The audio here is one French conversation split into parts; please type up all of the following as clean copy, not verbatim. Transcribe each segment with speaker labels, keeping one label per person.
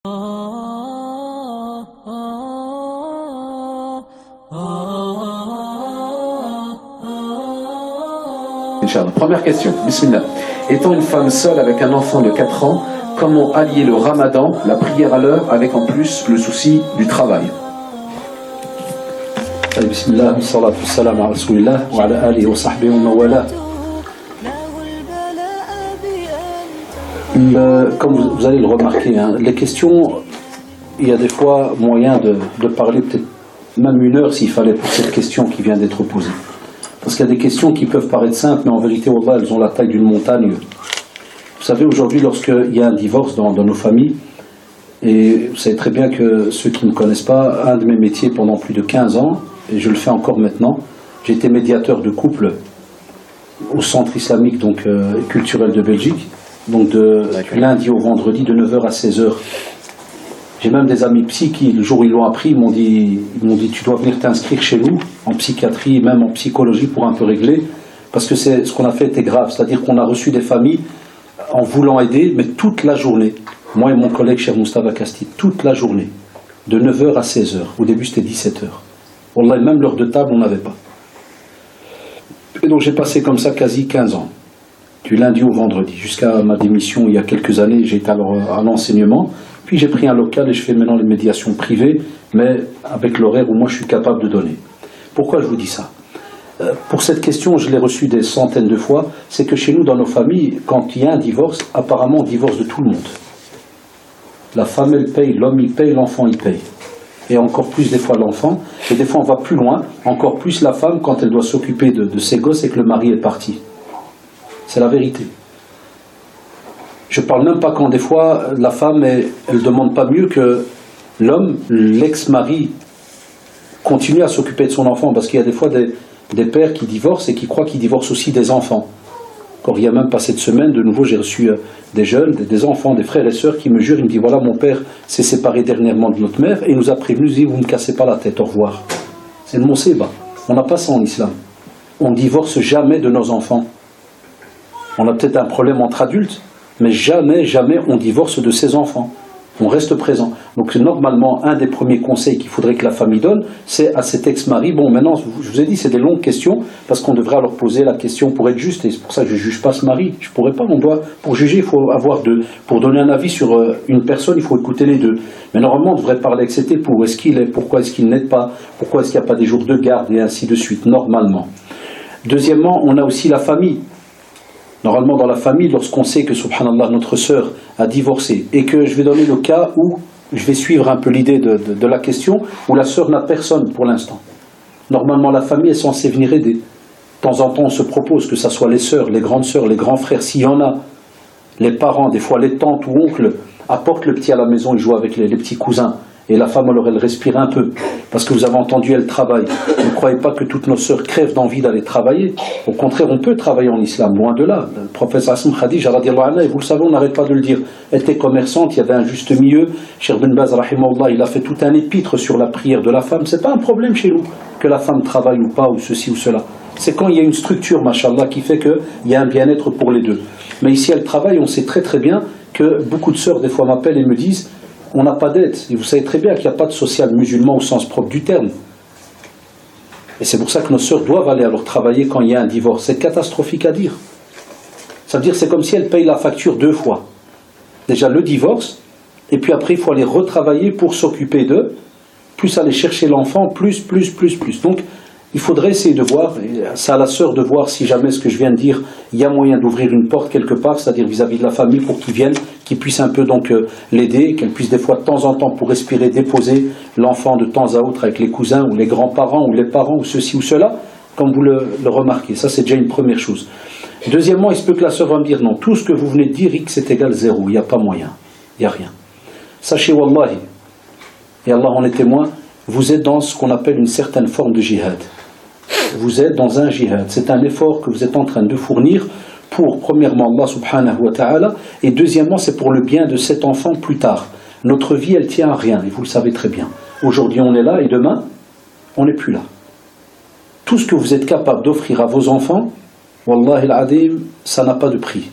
Speaker 1: Inch'Allah. Première question, bismillah. Étant une femme seule avec un enfant de 4 ans, comment allier le ramadan, la prière à l'heure, avec en plus le souci du travail?
Speaker 2: Bismillah, salatu wassalam ala rasulillah wa ala alihi wa sahbihi wa mawala. Comme vous allez le remarquer, hein, les questions, il y a des fois moyen de parler peut-être même une heure s'il fallait pour cette question qui vient d'être posée. Parce qu'il y a des questions qui peuvent paraître simples, mais en vérité, wallah, elles ont la taille d'une montagne. Vous savez, aujourd'hui, lorsqu'il y a un divorce dans nos familles, et vous savez très bien que ceux qui ne me connaissent pas, un de mes métiers pendant plus de 15 ans, et je le fais encore maintenant, j'ai été médiateur de couple au centre islamique donc, et culturel de Belgique, donc du lundi au vendredi de 9h à 16h. J'ai même des amis psy qui, le jour où ils l'ont appris, ils m'ont dit tu dois venir t'inscrire chez nous, en psychiatrie, même en psychologie, pour un peu régler, parce que ce qu'on a fait était grave. C'est-à-dire qu'on a reçu des familles en voulant aider, mais toute la journée. Moi et mon collègue cher Moustapha Casti, toute la journée, de 9h à 16h. Au début, c'était 17h. Wallah, même l'heure de table, on n'avait pas. Et donc j'ai passé comme ça quasi 15 ans, du lundi au vendredi, jusqu'à ma démission il y a quelques années. J'ai été à l'enseignement. Puis j'ai pris un local et je fais maintenant les médiations privées, mais avec l'horaire où moi je suis capable de donner. Pourquoi je vous dis ça? Pour cette question, je l'ai reçue des centaines de fois, c'est que chez nous, dans nos familles, quand il y a un divorce, apparemment on divorce de tout le monde. La femme elle paye, l'homme il paye, l'enfant il paye. Et encore plus des fois l'enfant, et des fois on va plus loin, encore plus la femme quand elle doit s'occuper de ses gosses et que le mari est parti. C'est la vérité. Je ne parle même pas quand des fois la femme, elle ne demande pas mieux que l'homme, l'ex-mari, continue à s'occuper de son enfant, parce qu'il y a des fois des pères qui divorcent et qui croient qu'ils divorcent aussi des enfants. Encore il y a même pas cette semaine, de nouveau j'ai reçu des jeunes, des enfants, des frères et sœurs qui me jurent, ils me disent voilà mon père s'est séparé dernièrement de notre mère et il nous a prévenu, il dit vous ne cassez pas la tête, au revoir. C'est le monseba, on n'a pas ça en islam. On ne divorce jamais de nos enfants. On a peut-être un problème entre adultes, mais jamais, jamais on divorce de ses enfants. On reste présent. Donc normalement, un des premiers conseils qu'il faudrait que la famille donne, c'est à cet ex-mari, bon maintenant, je vous ai dit, c'est des longues questions, parce qu'on devrait alors poser la question pour être juste, et c'est pour ça que je ne juge pas ce mari. Je ne pourrais pas, pour juger, il faut avoir pour donner un avis sur une personne, il faut écouter les deux. Mais normalement, on devrait parler avec cet époux, où est-ce qu'il est, pourquoi est-ce qu'il n'aide pas, pourquoi est-ce qu'il n'y a pas des jours de garde, et ainsi de suite, normalement. Deuxièmement, on a aussi la famille. Normalement, dans la famille, lorsqu'on sait que, subhanallah, notre sœur a divorcé, et que je vais donner le cas où je vais suivre un peu l'idée de la question, où la sœur n'a personne pour l'instant. Normalement, la famille est censée venir aider. De temps en temps, on se propose que ce soit les sœurs, les grandes sœurs, les grands frères, s'il y en a, les parents, des fois les tantes ou oncles, apportent le petit à la maison, ils jouent avec les petits cousins. Et la femme, alors, elle respire un peu. Parce que vous avez entendu, elle travaille. Ne croyez pas que toutes nos sœurs crèvent d'envie d'aller travailler. Au contraire, on peut travailler en islam, loin de là. Le prophète Hassan Khadija, et vous le savez, on n'arrête pas de le dire, était commerçante, il y avait un juste milieu. Cheikh Ben Baz, rahimahullah, il a fait tout un épître sur la prière de la femme. C'est pas un problème chez nous, que la femme travaille ou pas, ou ceci ou cela. C'est quand il y a une structure, mashallah, qui fait qu'il y a un bien-être pour les deux. Mais ici, elle travaille, on sait très très bien que beaucoup de sœurs, des fois, m'appellent et me disent on n'a pas d'aide. Et vous savez très bien qu'il n'y a pas de social musulman au sens propre du terme. Et c'est pour ça que nos sœurs doivent aller alors travailler quand il y a un divorce. C'est catastrophique à dire. Ça veut dire que c'est comme si elles payent la facture 2 fois. Déjà le divorce, et puis après il faut aller retravailler pour s'occuper d'eux, plus aller chercher l'enfant, plus. Donc il faudrait essayer de voir, et c'est à la sœur de voir si jamais ce que je viens de dire, il y a moyen d'ouvrir une porte quelque part, c'est-à-dire vis-à-vis de la famille pour qu'ils viennent, qu'ils puissent un peu donc l'aider, qu'elle puisse des fois de temps en temps pour respirer déposer l'enfant de temps à autre avec les cousins ou les grands-parents ou les parents ou ceci ou cela, comme vous le remarquez. Ça c'est déjà une première chose. Deuxièmement, il se peut que la sœur va me dire non, tout ce que vous venez de dire, X est égal 0, il n'y a pas moyen, il n'y a rien. Sachez wallahi, et Allah en est témoin, vous êtes dans ce qu'on appelle une certaine forme de jihad. Vous êtes dans un jihad, c'est un effort que vous êtes en train de fournir pour, premièrement, Allah subhanahu wa ta'ala, et deuxièmement, c'est pour le bien de cet enfant plus tard. Notre vie, elle tient à rien, et vous le savez très bien. Aujourd'hui, on est là, et demain, on n'est plus là. Tout ce que vous êtes capable d'offrir à vos enfants, wallahi al-adim, ça n'a pas de prix.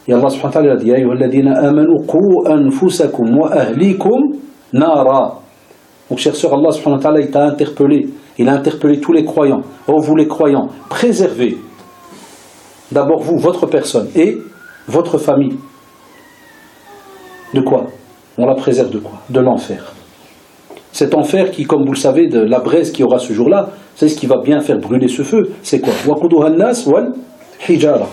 Speaker 2: Et Allah subhanahu wa ta'ala a dit Ya ayyuhalladhina amanu qu anfusakum wa ahlikum nara. Donc, chère sœur, Allah subhanahu wa ta'ala, il t'a interpellé. Il a interpellé tous les croyants. Oh, vous les croyants, préservez d'abord vous, votre personne et votre famille. De quoi? On la préserve de quoi? De l'enfer. Cet enfer qui, comme vous le savez, de la braise qu'il y aura ce jour-là, c'est ce qui va bien faire brûler ce feu. C'est quoi? Waquduha an-nas wal hijara.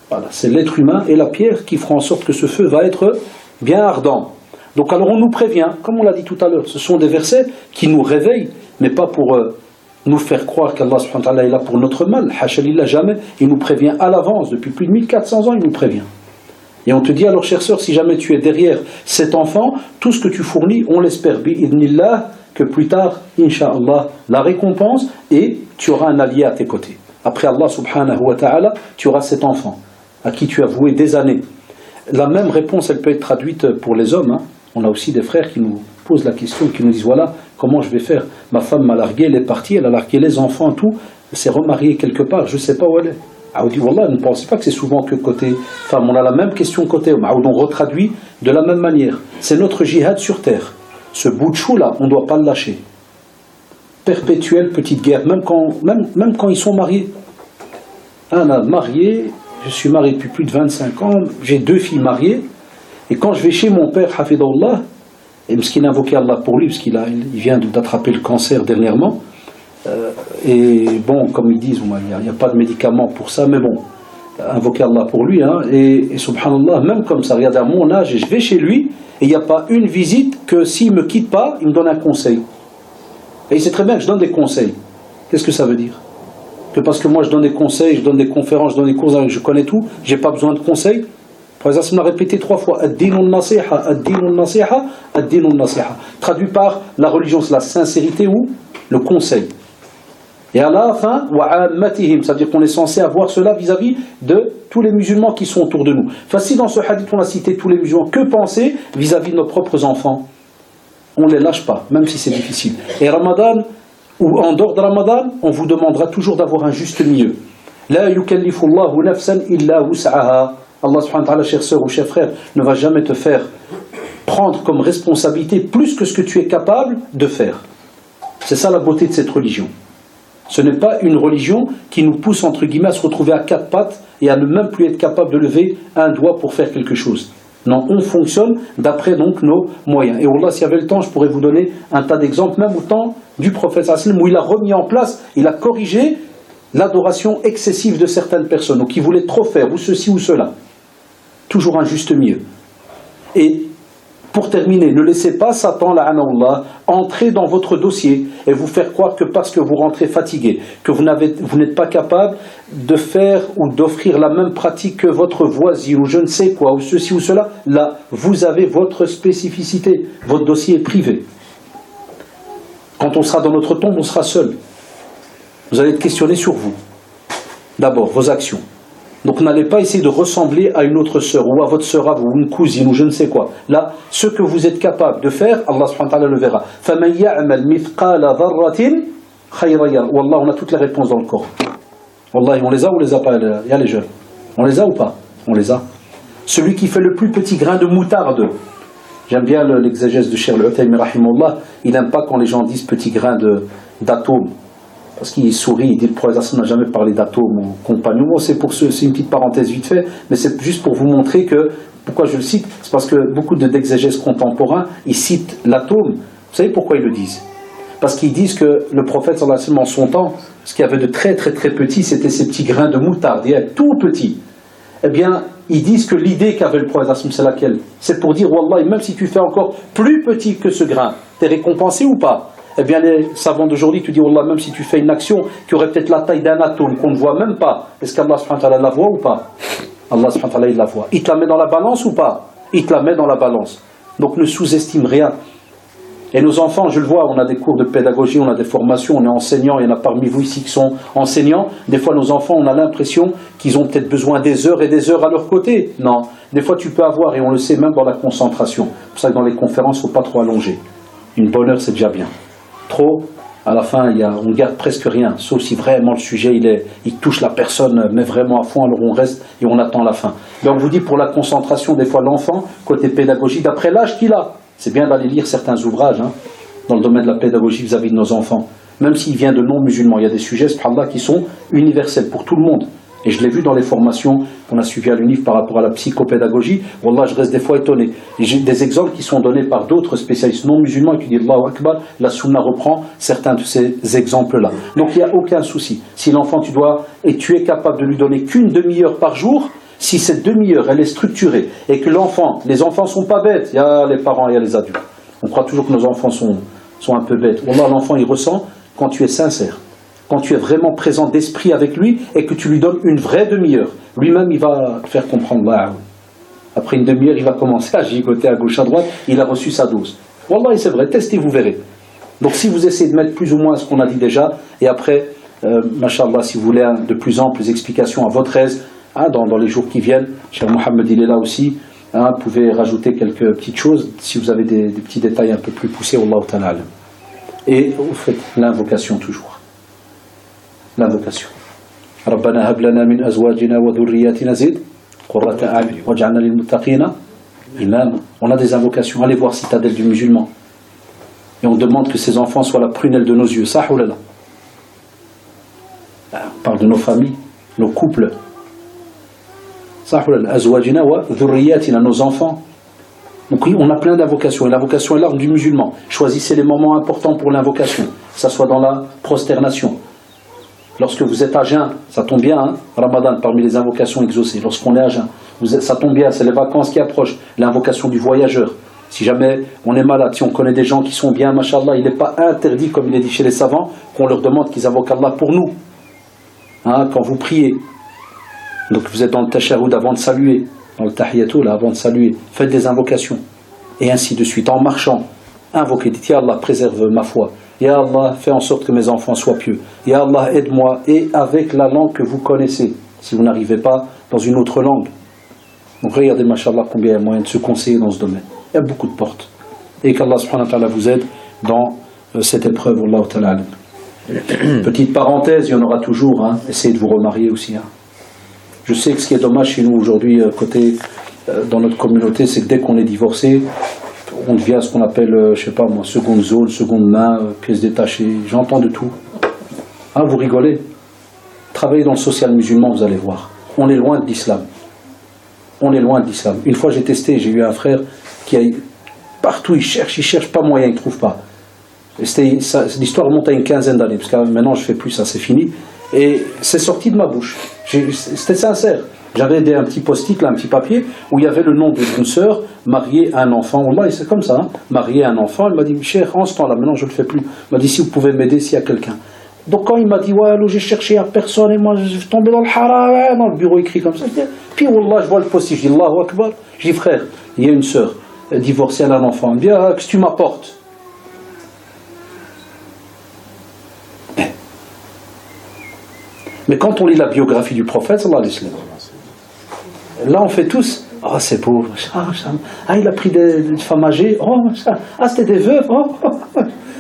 Speaker 2: Voilà, c'est l'être humain et la pierre qui feront en sorte que ce feu va être bien ardent. Donc alors on nous prévient, comme on l'a dit tout à l'heure, ce sont des versets qui nous réveillent, mais pas pour nous faire croire qu'Allah subhanahu wa ta'ala est là pour notre mal. Hasha lillah, jamais. Il nous prévient à l'avance, depuis plus de 1400 ans, il nous prévient. Et on te dit alors, chère sœur, si jamais tu es derrière cet enfant, tout ce que tu fournis, on l'espère, bi'idnillah, que plus tard, incha'Allah, la récompense, et tu auras un allié à tes côtés. Après Allah subhanahu wa ta'ala, tu auras cet enfant, à qui tu as voué des années. La même réponse, elle peut être traduite pour les hommes. On a aussi des frères qui nous posent la question, qui nous disent, voilà, comment je vais faire? Ma femme m'a largué, elle est partie, elle a largué les enfants, tout, elle s'est remariée quelque part, je ne sais pas où elle est. Ah, on dit, wallah, ne pensez pas que c'est souvent que côté femme. On a la même question côté homme. On retraduit de la même manière. C'est notre jihad sur terre. Ce bout de chou là, on ne doit pas le lâcher. Perpétuelle petite guerre, même quand ils sont mariés. Un a marié, je suis marié depuis plus de 25 ans, j'ai 2 filles mariées, et quand je vais chez mon père, Hafidahullah, et ce qu'il a invoqué Allah pour lui, parce qu'il vient d'attraper le cancer dernièrement, et bon, comme ils disent, il n'y a pas de médicaments pour ça, mais bon, invoquer Allah pour lui, et subhanallah, même comme ça, regardez à mon âge, et je vais chez lui, et il n'y a pas une visite que s'il ne me quitte pas, il me donne un conseil. Et il sait très bien que je donne des conseils. Qu'est-ce que ça veut dire? Que parce que moi je donne des conseils, je donne des conférences, je donne des cours, je connais tout, j'ai pas besoin de conseils. Par exemple, il m'a répété 3 fois ad-dinun nasiha, ad-dinun nasiha, ad-dinun nasiha. Traduit par la religion, c'est la sincérité ou le conseil. Et à la fin, wa'ammatihim, c'est-à-dire qu'on est censé avoir cela vis-à-vis de tous les musulmans qui sont autour de nous. Enfin, si dans ce hadith on a cité tous les musulmans, que penser vis-à-vis de nos propres enfants? On ne les lâche pas, même si c'est difficile. Et Ramadan, ou en dehors de Ramadan, on vous demandera toujours d'avoir un juste milieu. La yukallifullahu nafsan illa wus'aha. Allah subhanahu wa ta'ala, chère sœur ou cher frère, ne va jamais te faire prendre comme responsabilité plus que ce que tu es capable de faire. C'est ça la beauté de cette religion. Ce n'est pas une religion qui nous pousse entre guillemets à se retrouver à 4 pattes et à ne même plus être capable de lever un doigt pour faire quelque chose. Non, on fonctionne d'après donc nos moyens. Et Allah, s'il y avait le temps, je pourrais vous donner un tas d'exemples, même au temps du prophète sallam, où il a remis en place, il a corrigé l'adoration excessive de certaines personnes, ou qui voulaient trop faire, ou ceci ou cela. Toujours un juste milieu. Et pour terminer, ne laissez pas Satan, la'anallah, entrer dans votre dossier et vous faire croire que parce que vous rentrez fatigué, que vous n'êtes pas capable de faire ou d'offrir la même pratique que votre voisine ou je ne sais quoi, ou ceci ou cela, là, vous avez votre spécificité, votre dossier est privé. Quand on sera dans notre tombe, on sera seul. Vous allez être questionné sur vous. D'abord, vos actions. Donc n'allez pas essayer de ressembler à une autre sœur ou à votre sœur à vous, ou une cousine ou je ne sais quoi. Là, ce que vous êtes capable de faire, Allah subhanahu wa ta'ala le verra. فَمَنْ يَعْمَلْ مِثْقَالَ ذَرَّةٍ خَيْرًا يَرَهُ. Wallah, on a toutes les réponses dans le Coran. Wallah, on les a ou on les a pas? Il y a les jeunes. On les a ou pas? On les a. Celui qui fait le plus petit grain de moutarde. J'aime bien l'exégèse de Cheikh Al-Uthaymi rahimahullah. Il n'aime pas quand les gens disent petit grain d'atome. Parce qu'il sourit, il dit le prophète n'a jamais parlé d'atome ou compagnon. Bon, c'est une petite parenthèse vite fait, mais c'est juste pour vous montrer que, pourquoi je le cite, c'est parce que beaucoup d'exégèses contemporains, ils citent l'atome. Vous savez pourquoi ils le disent? Parce qu'ils disent que le prophète en son temps, ce qu'il y avait de très très très petit, c'était ces petits grains de moutarde, il y a tout petit. Eh bien, ils disent que l'idée qu'avait le prophète, c'est laquelle? C'est pour dire, wallah, même si tu fais encore plus petit que ce grain, t'es récompensé ou pas? Eh bien, les savants d'aujourd'hui te disent, wallah, même si tu fais une action qui aurait peut-être la taille d'un atome, qu'on ne voit même pas, est-ce qu'Allah subhanahu wa ta'ala la voit ou pas? Allah subhanahu wa ta'ala, il la voit. Il te la met dans la balance ou pas? Il te la met dans la balance. Donc ne sous-estime rien. Et nos enfants, je le vois, on a des cours de pédagogie, on a des formations, on est enseignants, il y en a parmi vous ici qui sont enseignants. Des fois, nos enfants, on a l'impression qu'ils ont peut-être besoin des heures et des heures à leur côté. Non, des fois, tu peux avoir, et on le sait même dans la concentration. C'est pour ça que dans les conférences, il ne faut pas trop allonger. Une bonne heure, c'est déjà bien. Trop, À la fin, on garde presque rien, sauf si vraiment le sujet il touche la personne, mais vraiment à fond, alors on reste et on attend la fin. Donc on vous dit pour la concentration, des fois l'enfant, côté pédagogie, d'après l'âge qu'il a, c'est bien d'aller lire certains ouvrages dans le domaine de la pédagogie vis-à-vis de nos enfants. Même s'il vient de non-musulmans, il y a des sujets, subhanallah, qui sont universels pour tout le monde. Et je l'ai vu dans les formations qu'on a suivies à l'UNIF par rapport à la psychopédagogie. Wallah, je reste des fois étonné. Et j'ai des exemples qui sont donnés par d'autres spécialistes non musulmans qui disent Allahu Akbar, la Sunna reprend certains de ces exemples-là. Donc il n'y a aucun souci. Si l'enfant, et tu es capable de lui donner qu'une demi-heure par jour, si cette demi-heure, elle est structurée, et que les enfants sont pas bêtes, il y a les parents et il y a les adultes. On croit toujours que nos enfants sont un peu bêtes. Wallah, l'enfant, il ressent quand tu es sincère. Quand tu es vraiment présent d'esprit avec lui et que tu lui donnes une vraie demi-heure. Lui-même, il va te faire comprendre. Après une demi-heure, il va commencer à gigoter à gauche, à droite. Il a reçu sa dose. Wallah, c'est vrai. Testez, vous verrez. Donc, si vous essayez de mettre plus ou moins ce qu'on a dit déjà, et après, machallah, si vous voulez de plus amples explications à votre aise, dans les jours qui viennent, Cheikh Mohamed, il est là aussi. Vous pouvez rajouter quelques petites choses si vous avez des petits détails un peu plus poussés. Wallahu ta'ala. Et vous faites l'invocation toujours. L'invocation. Rabbana hab lana min azwajina wa dhurriyyatina zid qurrata a'yun waj'alna lil muttaqina imama. On a des invocations. Allez voir Citadelle du musulman. Et on demande que ces enfants soient la prunelle de nos yeux. Ça ou là. On parle de nos familles, nos couples. Ça ou là. Azwajina wa dhurriyyatina, nos enfants. Donc oui, on a plein d'invocations. Et l'invocation est l'arme du musulman. Choisissez les moments importants pour l'invocation. Que ça soit dans la prosternation. Lorsque vous êtes à jeun, ça tombe bien, Ramadan, parmi les invocations exaucées, lorsqu'on est à jeun, ça tombe bien, c'est les vacances qui approchent, l'invocation du voyageur. Si jamais on est malade, si on connaît des gens qui sont bien, machallah, il n'est pas interdit, comme il est dit chez les savants, qu'on leur demande qu'ils invoquent Allah pour nous. Quand vous priez, donc vous êtes dans le tashahhud avant de saluer, dans le tahiyatul avant de saluer, faites des invocations, et ainsi de suite, en marchant, invoquez, dites, Ya Allah, préserve ma foi. Ya Allah, fais en sorte que mes enfants soient pieux. Ya Allah, aide-moi, et avec la langue que vous connaissez, si vous n'arrivez pas dans une autre langue. Donc regardez, mashallah, combien il y a moyen de se conseiller dans ce domaine. Il y a beaucoup de portes. Et qu'Allah subhanahu wa ta'ala vous aide dans cette épreuve. Wallahu ta'ala. Petite parenthèse, il y en aura toujours. Essayez de vous remarier aussi. Je sais que ce qui est dommage chez nous aujourd'hui, dans notre communauté, c'est que dès qu'on est divorcé, on devient ce qu'on appelle, je sais pas moi, seconde zone, seconde main, pièce détachée. J'entends de tout. Vous rigolez. Travaillez dans le social musulman, vous allez voir. On est loin de l'islam. On est loin de l'islam. Une fois j'ai testé, j'ai eu un frère qui a partout, il cherche pas moyen, il trouve pas. L'histoire remonte à une quinzaine d'années, parce que maintenant je fais plus ça, c'est fini. Et c'est sorti de ma bouche. C'était sincère. J'avais un petit post-it, là, un petit papier, où il y avait le nom d'une sœur, mariée à un enfant. Wallah, c'est comme ça, mariée à un enfant. Il m'a dit, cher, en ce temps-là, maintenant je ne le fais plus. Il m'a dit, si vous pouvez m'aider, s'il y a quelqu'un. Donc quand il m'a dit, ouais, j'ai cherché à personne, et moi je suis tombé dans le haram, dans le bureau écrit comme ça. Puis Wallah, je vois le post-it, je dis, Allahu Akbar. Je dis, frère, il y a une sœur, divorcée, elle a un enfant. Il me dit, qu'est-ce que tu m'apportes? Mais quand on lit la biographie du prophète, sallallahu alayhi wa sallam, là, on fait tous, c'est beau, il a pris des femmes âgées, c'était des veuves,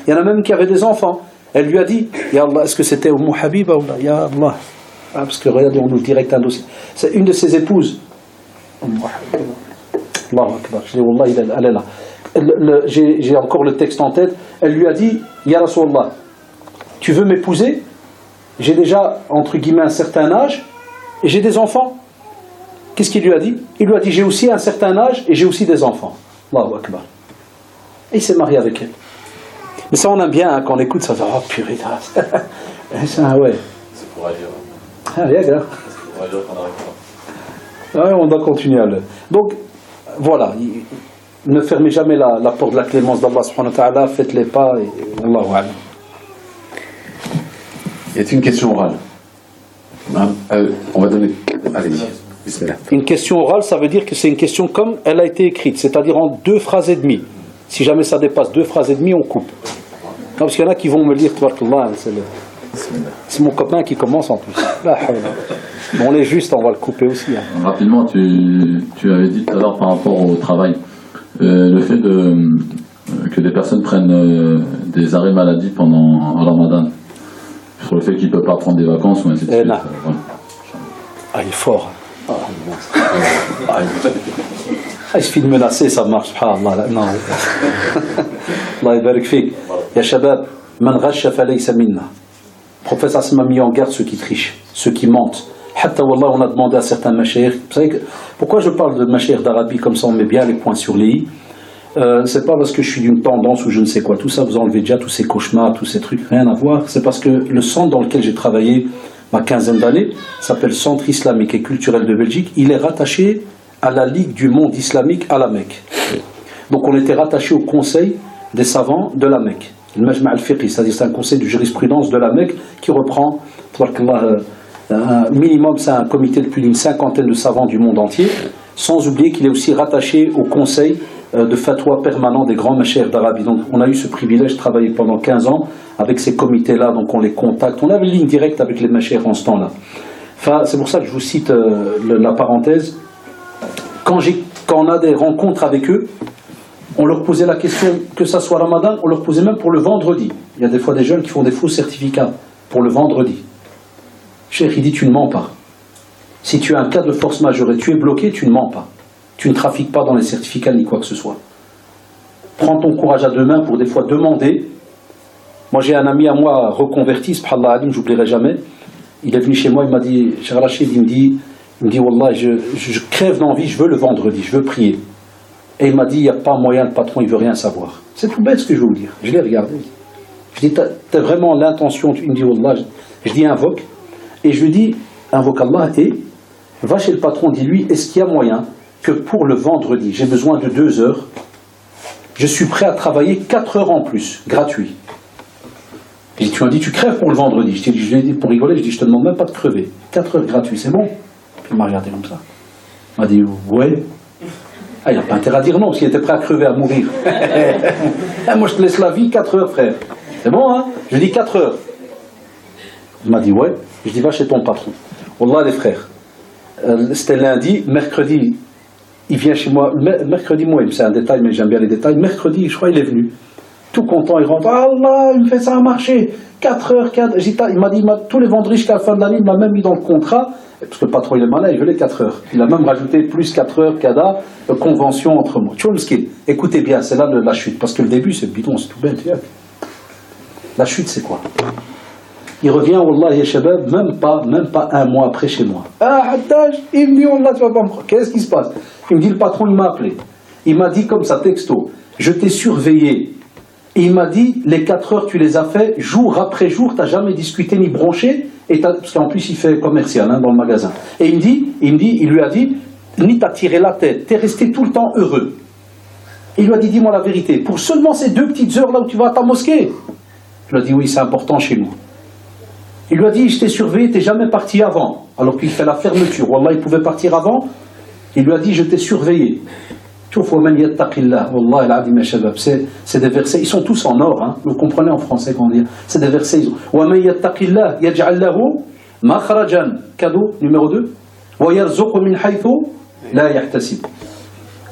Speaker 2: il y en a même qui avaient des enfants. Elle lui a dit, Ya Allah, est-ce que c'était Umm Habiba ou là? Ya Allah, parce que regardez, on nous direct un dossier. C'est une de ses épouses. Allahu Akbar, je dis, Wallah, elle est là. J'ai encore le texte en tête. Elle lui a dit, Ya Rasulallah, tu veux m'épouser? J'ai déjà, entre guillemets, un certain âge, et j'ai des enfants. Qu'est-ce qu'il lui a dit? Il lui a dit, j'ai aussi un certain âge, et j'ai aussi des enfants. Allahu Akbar. Et il s'est marié avec elle. Mais ça, on aime bien, quand on écoute ça, oh purée, ça, ouais.
Speaker 3: C'est pour agir.
Speaker 2: Bien,
Speaker 3: c'est pour agir qu'on arrive pas.
Speaker 2: On doit continuer à le... Donc, voilà. Ne fermez jamais la porte de la clémence d'Allah subhanahu wa ta'ala, faites les pas, et Allahu a'lam.
Speaker 1: Il y a une question orale. On va donner... Allez-y. Bismillah.
Speaker 2: Une question orale, ça veut dire que c'est une question comme elle a été écrite, c'est-à-dire en 2 phrases et demie. Si jamais ça dépasse 2 phrases et demie, on coupe. Non, parce qu'il y en a qui vont me lire, c'est mon copain qui commence en plus. On est juste, on va le couper aussi.
Speaker 3: Rapidement, tu avais dit tout à l'heure par rapport au travail, le fait que
Speaker 4: que des personnes prennent des arrêts maladie pendant Ramadan, sur le fait qu'ils ne peuvent pas prendre des vacances ou ainsi de suite.
Speaker 2: Voilà. Ah, il est fort. Il suffit de menacer, ça marche. Subhanallah. Non. Allah yabarak fik. Ya shabab, man ghasha falaysa minna. Le prophète a mis en garde ceux qui trichent, ceux qui mentent. Hatta wallah, on a demandé à certains mashayikh. Vous savez pourquoi je parle de mashayikh d'Arabie comme ça, on met bien les points sur les i. C'est pas parce que je suis d'une tendance ou je ne sais quoi. Tout ça, vous enlevez déjà tous ces cauchemars, tous ces trucs, rien à voir. C'est parce que le centre dans lequel j'ai travaillé ma quinzaine d'années s'appelle Centre islamique et culturel de Belgique. Il est rattaché à la Ligue du monde islamique à la Mecque. Donc on était rattaché au conseil des savants de la Mecque. Le Majma' al-Fiqhi, c'est-à-dire c'est un conseil de jurisprudence de la Mecque qui reprend, un minimum, c'est un comité de plus d'une cinquantaine de savants du monde entier, sans oublier qu'il est aussi rattaché au conseil de fatwa permanent des grands mashayikh d'Arabie. Donc on a eu ce privilège de travailler pendant 15 ans avec ces comités-là, donc on les contacte, on avait une ligne directe avec les mashayikh en ce temps-là. Enfin, c'est pour ça que je vous cite la parenthèse. Quand on a des rencontres avec eux, on leur posait la question, que ça soit Ramadan, on leur posait même pour le vendredi. Il y a des fois des jeunes qui font des faux certificats pour le vendredi. Cheikh, il dit, tu ne mens pas. Si tu as un cas de force majeure et tu es bloqué, tu ne mens pas. Tu ne trafiques pas dans les certificats ni quoi que ce soit. Prends ton courage à deux mains pour des fois demander. Moi, j'ai un ami à moi reconverti, subhanallah alim, j'oublierai jamais. Il est venu chez moi, il m'a dit, Cheikh Rachid, il me dit, Wallah, je crève d'envie, je veux le vendredi, je veux prier. Et il m'a dit, il n'y a pas moyen, le patron, il ne veut rien savoir. C'est tout bête ce que je veux vous dire. Je l'ai regardé. Je dis, t'as vraiment l'intention, il me dit, Wallah, je dis, invoque. Et je lui dis, invoque Allah et va chez le patron, dis-lui, est-ce qu'il y a moyen que pour le vendredi, j'ai besoin de 2 heures, je suis prêt à travailler 4 heures en plus, gratuit. Et tu m'as dit, tu crèves pour le vendredi. Je lui ai dit, pour rigoler, je dis, je te demande même pas de crever. 4 heures gratuit, c'est bon? Puis il m'a regardé comme ça. Il m'a dit, ouais. Ah, il n'a pas intérêt à dire non, parce qu'il était prêt à crever, à mourir. Moi, je te laisse la vie, 4 heures, frère. C'est bon, hein? Je lui ai dit 4 heures. Il m'a dit, ouais. Je dis, va chez ton patron. Wallah, les frères. C'était lundi, mercredi, il vient chez moi. Mercredi, moi, c'est un détail, mais j'aime bien les détails. Mercredi, je crois, il est venu. Tout content, il rentre. Allah, il me fait ça à marcher. 4 heures, 4. Il m'a dit, tous les vendredis jusqu'à la fin de l'année, il m'a même mis dans le contrat. Parce que le patron, il est malin, il veut les 4 heures. Il a même rajouté plus 4 heures, CADA, convention entre moi. Tu vois, écoutez bien, c'est là la chute. Parce que le début, c'est bidon, c'est tout bête. La chute, c'est quoi? Il revient, Wallah, ya shabab, même pas un mois après chez moi. Ah, Haddaj, il me dit, Wallah, tu vas pas me croire. Qu'est-ce qui se passe? Il me dit, le patron, il m'a appelé. Il m'a dit comme ça, texto, je t'ai surveillé. Et il m'a dit, les 4 heures, tu les as fait jour après jour, tu n'as jamais discuté ni bronché, parce qu'en plus, il fait commercial dans le magasin. Et il lui a dit, ni t'as tiré la tête, tu es resté tout le temps heureux. Et il lui a dit, dis-moi la vérité, pour seulement ces 2 petites heures là où tu vas à ta mosquée. Je lui ai dit, oui, c'est important chez nous. Il lui a dit, je t'ai surveillé, t'es jamais parti avant. Alors qu'il fait la fermeture. Wallah, il pouvait partir avant. Il lui a dit, je t'ai surveillé. C'est des versets, ils sont tous en or, hein. Vous comprenez en français quand on dit. C'est des versets. Cadeau numéro 2.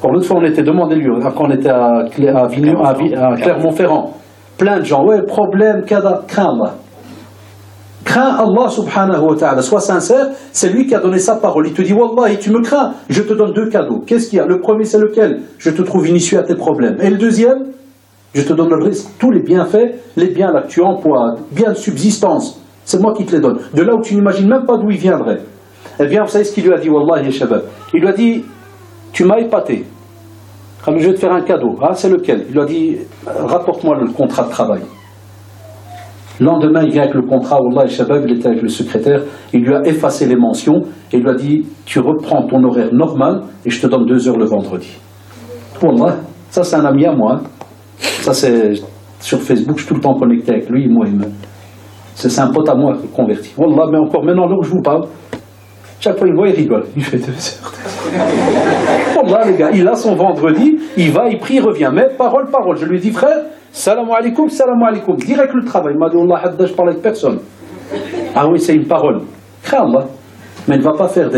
Speaker 2: Quand l'autre fois on était demandé lui, quand on était à Clermont-Ferrand, plein de gens, ouais, problème, crains Allah. Crains Allah subhanahu wa ta'ala, sois sincère, c'est lui qui a donné sa parole. Il te dit, Wallah, tu me crains, je te donne 2 cadeaux. Qu'est-ce qu'il y a? Le premier, c'est lequel? Je te trouve une issue à tes problèmes. Et le deuxième, je te donne tous les bienfaits, les biens là que tu emploies, biens de subsistance. C'est moi qui te les donne. De là où tu n'imagines même pas d'où ils viendraient. Eh bien, vous savez ce qu'il lui a dit, Wallah, ya shabab. Il lui a dit, tu m'as épaté. Je vais te faire un cadeau. Ah, c'est lequel? Il lui a dit, rapporte-moi le contrat de travail. Le lendemain, il vient avec le contrat, Wallah, el Shabab, il était avec le secrétaire, il lui a effacé les mentions et il lui a dit, tu reprends ton horaire normal et je te donne 2 heures le vendredi. Wallah, ça c'est un ami à moi. Ça c'est sur Facebook, je suis tout le temps connecté avec lui, moi, c'est un pote à moi converti. Wallah, mais encore maintenant, là où je vous parle, chaque fois il me voit, il rigole. Il fait 2 heures. Wallah, les gars, il a son vendredi, il va, il prie, il revient. Mais parole, je lui dis, frère, salam alaikum, direct le travail. Il m'a dit, Allah, Hadda, je parle avec personne. Ah oui, c'est une parole. Crains Allah. Mais ne va pas faire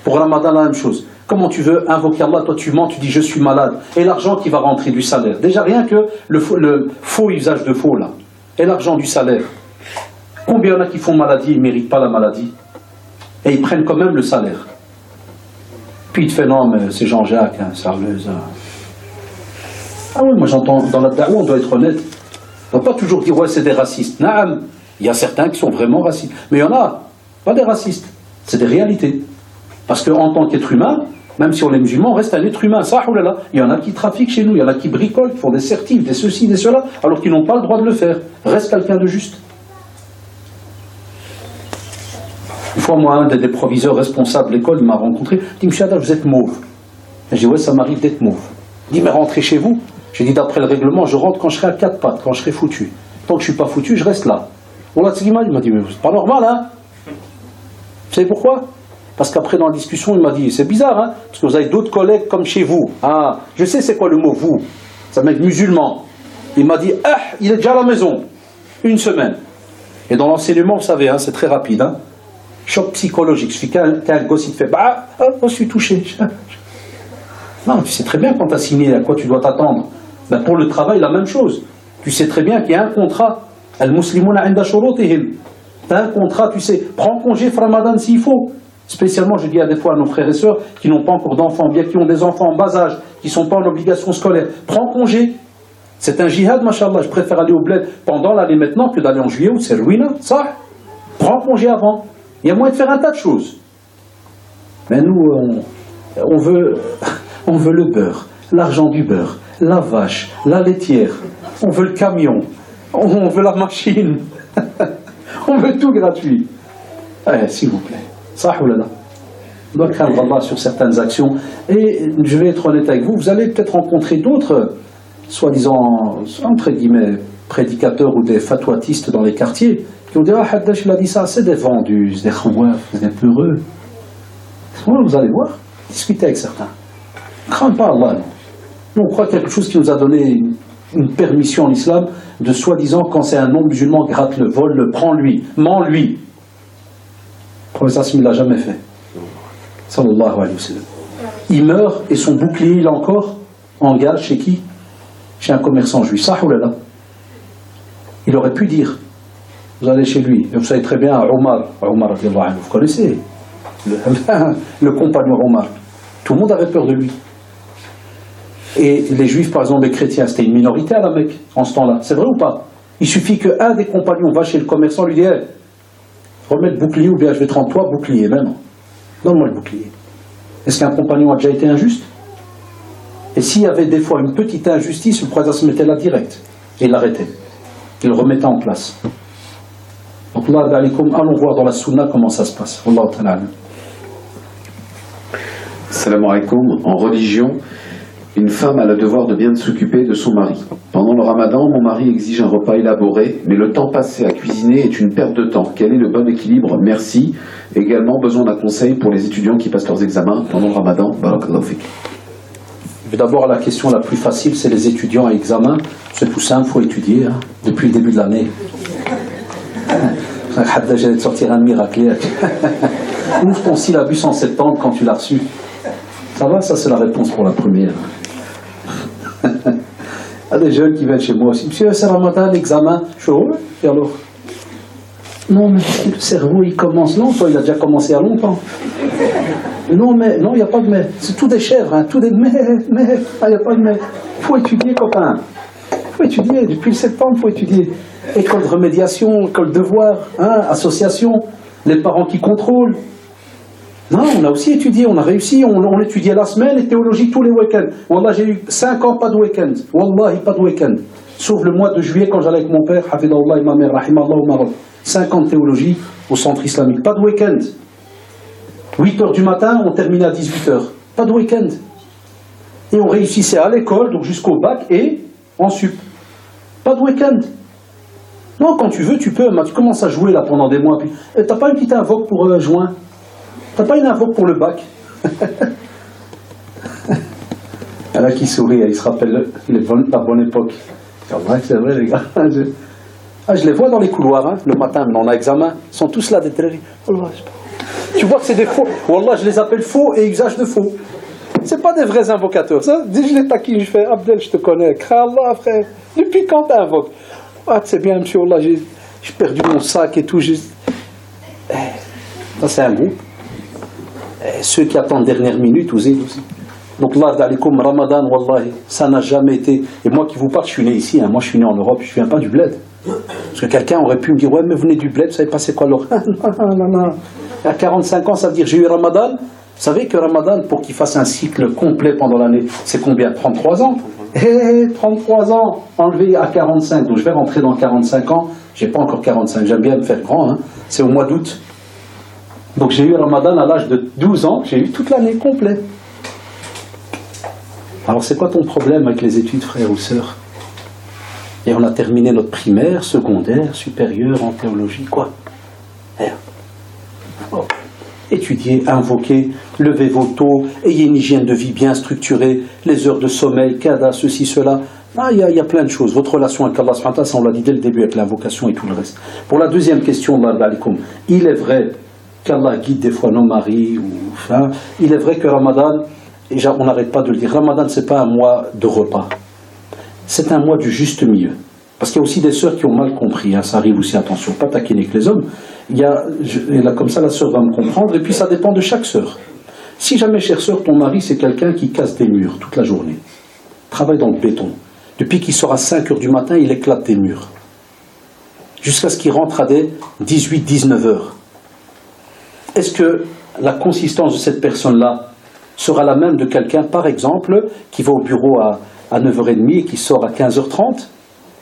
Speaker 2: pour Ramadan la même chose. Comment tu veux invoquer Allah? Toi, tu mens, tu dis je suis malade. Et l'argent qui va rentrer du salaire. Déjà, rien que le faux usage de faux, là. Et l'argent du salaire. Combien il y en a qui font maladie, ils ne méritent pas la maladie? Et ils prennent quand même le salaire. Puis il te fait non, mais c'est Jean-Jacques, hein, sérieuse. Ah oui, moi j'entends, dans la da'wah, on doit être honnête. On ne doit pas toujours dire ouais, c'est des racistes. Naam, il y a certains qui sont vraiment racistes. Mais il y en a, pas des racistes. C'est des réalités. Parce qu'en tant qu'être humain, même si on est musulman, on reste un être humain. Ça, oulala. Il y en a qui trafiquent chez nous, il y en a qui bricolent, qui font des certifs, des ceci, des cela, alors qu'ils n'ont pas le droit de le faire. Reste quelqu'un de juste. Une fois, moi, un des proviseurs responsables de l'école, il m'a rencontré. Il dit, monsieur Haddad, vous êtes mauve. J'ai dit, ouais, ça m'arrive d'être mauve. Il dit, mais rentrez chez vous. J'ai dit, d'après le règlement, je rentre quand je serai à 4 pattes, quand je serai foutu. Tant que je ne suis pas foutu, je reste là. Il m'a dit, mais c'est pas normal, hein. Vous savez pourquoi? Parce qu'après, dans la discussion, il m'a dit, c'est bizarre, hein, parce que vous avez d'autres collègues comme chez vous. Ah, je sais c'est quoi le mot vous. Ça veut dire musulman. Il m'a dit, ah, il est déjà à la maison. 1 semaine. Et dans l'enseignement, vous savez, hein, c'est très rapide, hein. Choc psychologique. Il suffit qu'un gosse, il te fait, bah, je suis touché. Non, tu sais très bien quand tu as signé à quoi tu dois t'attendre. Ben, pour le travail, la même chose. Tu sais très bien qu'il y a un contrat. Al-Muslimuna inda shurutihim. Tu as un contrat, tu sais, prends congé Ramadan s'il faut. Spécialement, je dis à des fois à nos frères et sœurs qui n'ont pas encore d'enfants, bien qui ont des enfants en bas âge, qui ne sont pas en obligation scolaire. Prends congé. C'est un jihad, machallah. Je préfère aller au bled pendant l'année maintenant que d'aller en juillet août. C'est ruinant, ça. Prends congé avant. Il y a moyen de faire un tas de choses. Mais nous, on veut le beurre, l'argent du beurre, la vache, la laitière. On veut le camion. On veut la machine. On veut tout gratuit. Allez, s'il vous plaît. Ça ou là. On doit craindre Allah sur certaines actions. Et je vais être honnête avec vous, vous allez peut-être rencontrer d'autres, soi-disant, entre guillemets, prédicateurs ou des fatouatistes dans les quartiers, qui vont dire, ah, Haddad, il a dit ça, c'est des vendus, c'est des khouaf, des peureux. Vous allez voir, discutez avec certains. Ne crains pas Allah. Nous, on croit quelque chose qui nous a donné une permission en islam de soi-disant, quand c'est un non-musulman, gratte-le, vole-le, prends-lui, mens-lui. Le prophète ne l'a jamais fait. Sallallahu alayhi wa sallam. Il meurt et son bouclier, il est encore en gage chez qui? Chez un commerçant juif. Ça ou là. Il aurait pu dire, vous allez chez lui, et vous savez très bien, Omar, vous connaissez, le compagnon Omar. Tout le monde avait peur de lui. Et les juifs, par exemple, les chrétiens, c'était une minorité à la Mecque, en ce temps-là. C'est vrai ou pas? Il suffit qu'un des compagnons va chez le commerçant, lui dit, hey, remets le bouclier, ou bien je vais te rendre toi bouclier, même. Donne-moi le bouclier. Est-ce qu'un compagnon a déjà été injuste? Et s'il y avait des fois une petite injustice, le prophète se mettait là direct, et il l'arrêtait. Il le remettait en place. Donc, allons voir dans la sunna comment ça se passe. Wallahu ta'ala.
Speaker 1: Salam alaikum. En religion, une femme a le devoir de bien s'occuper de son mari. Pendant le ramadan, mon mari exige un repas élaboré, mais le temps passé à cuisiner est une perte de temps. Quel est le bon équilibre? Merci. Également, besoin d'un conseil pour les étudiants qui passent leurs examens pendant le ramadan. Barakallahu fik.
Speaker 2: D'abord, la question la plus facile, c'est les étudiants à examen. C'est tout simple, il faut étudier, hein, depuis le début de l'année. J'allais te sortir un miracle. Ouvre ton syllabus en septembre quand tu l'as reçu. Ça va, ça c'est la réponse pour la première. Il y a des jeunes qui viennent chez moi aussi. Monsieur, c'est Ramadan, l'examen. Je suis heureux. Et alors? Non, mais le cerveau, il commence. Non, toi, il a déjà commencé il y a longtemps. Non, mais, non, il n'y a pas de mais. C'est tout des chèvres, hein, tout des mais, il n'y a pas de mais. Il faut étudier, copain. Il faut étudier. Depuis le septembre, il faut étudier. École de remédiation, école de devoir, hein, association, les parents qui contrôlent. Non, on a aussi étudié, on a réussi, on étudiait la semaine et théologie tous les week-ends. Wallah, j'ai eu 5 ans, pas de week-end. Wallahi, pas de week-end. Sauf le mois de juillet, quand j'allais avec mon père, Hafidallah et ma mère, Rahimallah au Maroc. 5 ans de théologie au centre islamique. Pas de week-end. 8h du matin, on terminait à 18h. Pas de week-end. Et on réussissait à l'école, donc jusqu'au bac et en sup. Pas de week-end. Non, quand tu veux, tu peux. Tu commences à jouer là pendant des mois. Puis, t'as pas une petite invoque pour juin? T'as pas une invoque pour le bac? Il y en a qui sourit, il se rappelle la bonne époque. C'est vrai, les gars. Je les vois dans les couloirs, hein, le matin, on a examen. Ils sont tous là, des télé. Tu vois que c'est des faux. Wallah, je les appelle faux et usage de faux. C'est pas des vrais invocateurs. Ça, je les taquine, je fais Abdel, je te connais. Allah, frère. Depuis quand t'invoques? Ah, c'est bien, monsieur, Allah, j'ai perdu mon sac et tout. Ça, c'est un groupe. Et ceux qui attendent dernière minute, vous êtes aussi. Donc, là, d'alikum, Ramadan, wallahi, ça n'a jamais été. Et moi qui vous parle, je suis né ici. Hein. Moi, je suis né en Europe, je ne viens pas du bled. Parce que quelqu'un aurait pu me dire, ouais, mais vous venez du bled, vous savez pas c'est quoi l'or? Non. À 45 ans, ça veut dire j'ai eu Ramadan. Vous savez que Ramadan, pour qu'il fasse un cycle complet pendant l'année, c'est combien? 33 ans. 33 ans enlevé à 45. Donc je vais rentrer dans 45 ans. J'ai pas encore 45, j'aime bien me faire grand. Hein. C'est au mois d'août. Donc j'ai eu Ramadan à l'âge de 12 ans. J'ai eu toute l'année complète. Alors c'est quoi ton problème avec les études, frères ou sœurs? Et on a terminé notre primaire, secondaire, supérieur en théologie, quoi. Étudiez, invoquez, levez vos taux, ayez une hygiène de vie bien structurée, les heures de sommeil, kada, ceci, cela. Il y a plein de choses. Votre relation avec Allah, ça on l'a dit dès le début avec l'invocation et tout le reste. Pour la deuxième question, il est vrai qu'Allah guide des fois nos maris, il est vrai que Ramadan, et on n'arrête pas de le dire, Ramadan c'est pas un mois de repas. C'est un mois du juste milieu. Parce qu'il y a aussi des sœurs qui ont mal compris, hein, ça arrive aussi, attention, pas taquiner que les hommes. Et là, comme ça, la sœur va me comprendre, et puis ça dépend de chaque sœur. Si jamais, chère sœur, ton mari, c'est quelqu'un qui casse des murs toute la journée, travaille dans le béton, depuis qu'il sort à 5 heures du matin, il éclate des murs, jusqu'à ce qu'il rentre à des 18-19 heures. Est-ce que la consistance de cette personne-là sera la même de quelqu'un, par exemple, qui va au bureau à 9h30 et qui sort à 15h30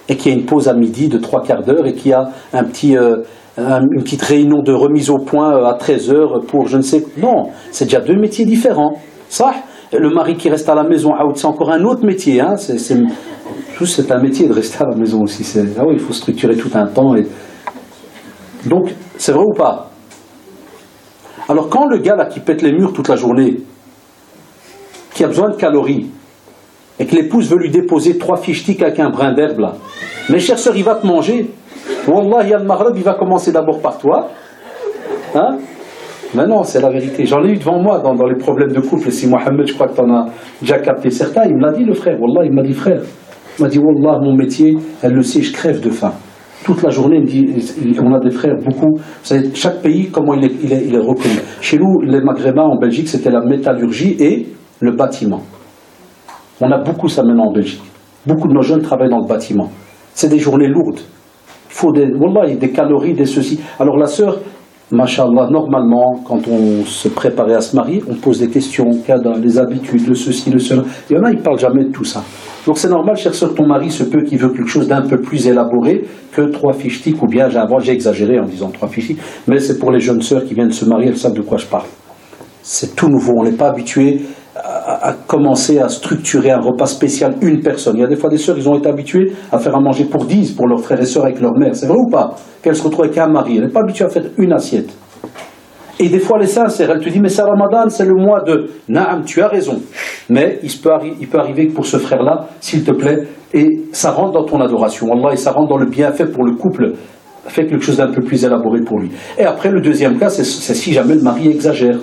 Speaker 2: et qui a une pause à midi de 3/4 d'heure et qui a une petite réunion de remise au point à 13h pour je ne sais... Non, c'est déjà deux métiers différents. Ça, le mari qui reste à la maison, c'est encore un autre métier. Hein. C'est un métier de rester à la maison aussi. Oui, il faut structurer tout un temps. Donc, c'est vrai ou pas? Alors quand le gars là qui pète les murs toute la journée, qui a besoin de calories, et que l'épouse veut lui déposer 3 fichetiques avec un brin d'herbe là. Mes chères sœurs, il va te manger. Wallah, al Maghreb, il va commencer d'abord par toi. Hein? Mais non, c'est la vérité. J'en ai eu devant moi dans les problèmes de couple. Et si Mohamed, je crois que tu en as déjà capté certains, il me l'a dit le frère. Wallah, il m'a dit frère. Il m'a dit Wallah, mon métier, elle le sait, je crève de faim. Toute la journée, il me dit, on a des frères, beaucoup. Vous savez, chaque pays, comment il est reconnu. Chez nous, les Maghrébins en Belgique, c'était la métallurgie et le bâtiment. On a beaucoup ça maintenant en Belgique. Beaucoup de nos jeunes travaillent dans le bâtiment. C'est des journées lourdes. Il faut des calories, des ceci. Alors la sœur, Masha'Allah, normalement, quand on se préparait à se marier, on pose des questions, les habitudes, le ceci, le cela. Il y en a, ils ne parlent jamais de tout ça. Donc c'est normal, chère sœur, ton mari se peut qu'il veut quelque chose d'un peu plus élaboré que 3 fichetiques, ou bien, j'ai exagéré en disant 3 fichetiques, mais c'est pour les jeunes sœurs qui viennent se marier, elles savent de quoi je parle. C'est tout nouveau, on n'est pas habitué à commencer à structurer un repas spécial, une personne. Il y a des fois des sœurs, ils ont été habitués à faire à manger pour 10, pour leurs frères et sœurs avec leur mère. C'est vrai ou pas? Qu'elles se retrouvent avec un mari. Elle n'est pas habituée à faire une assiette. Et des fois, les sincères, elle te dit, mais c'est Ramadan, c'est le mois de... Naam, tu as raison. Mais il peut arriver que pour ce frère-là, s'il te plaît, et ça rentre dans ton adoration, Allah, et ça rentre dans le bienfait pour le couple, fait quelque chose d'un peu plus élaboré pour lui. Et après, le deuxième cas, c'est si jamais le mari exagère.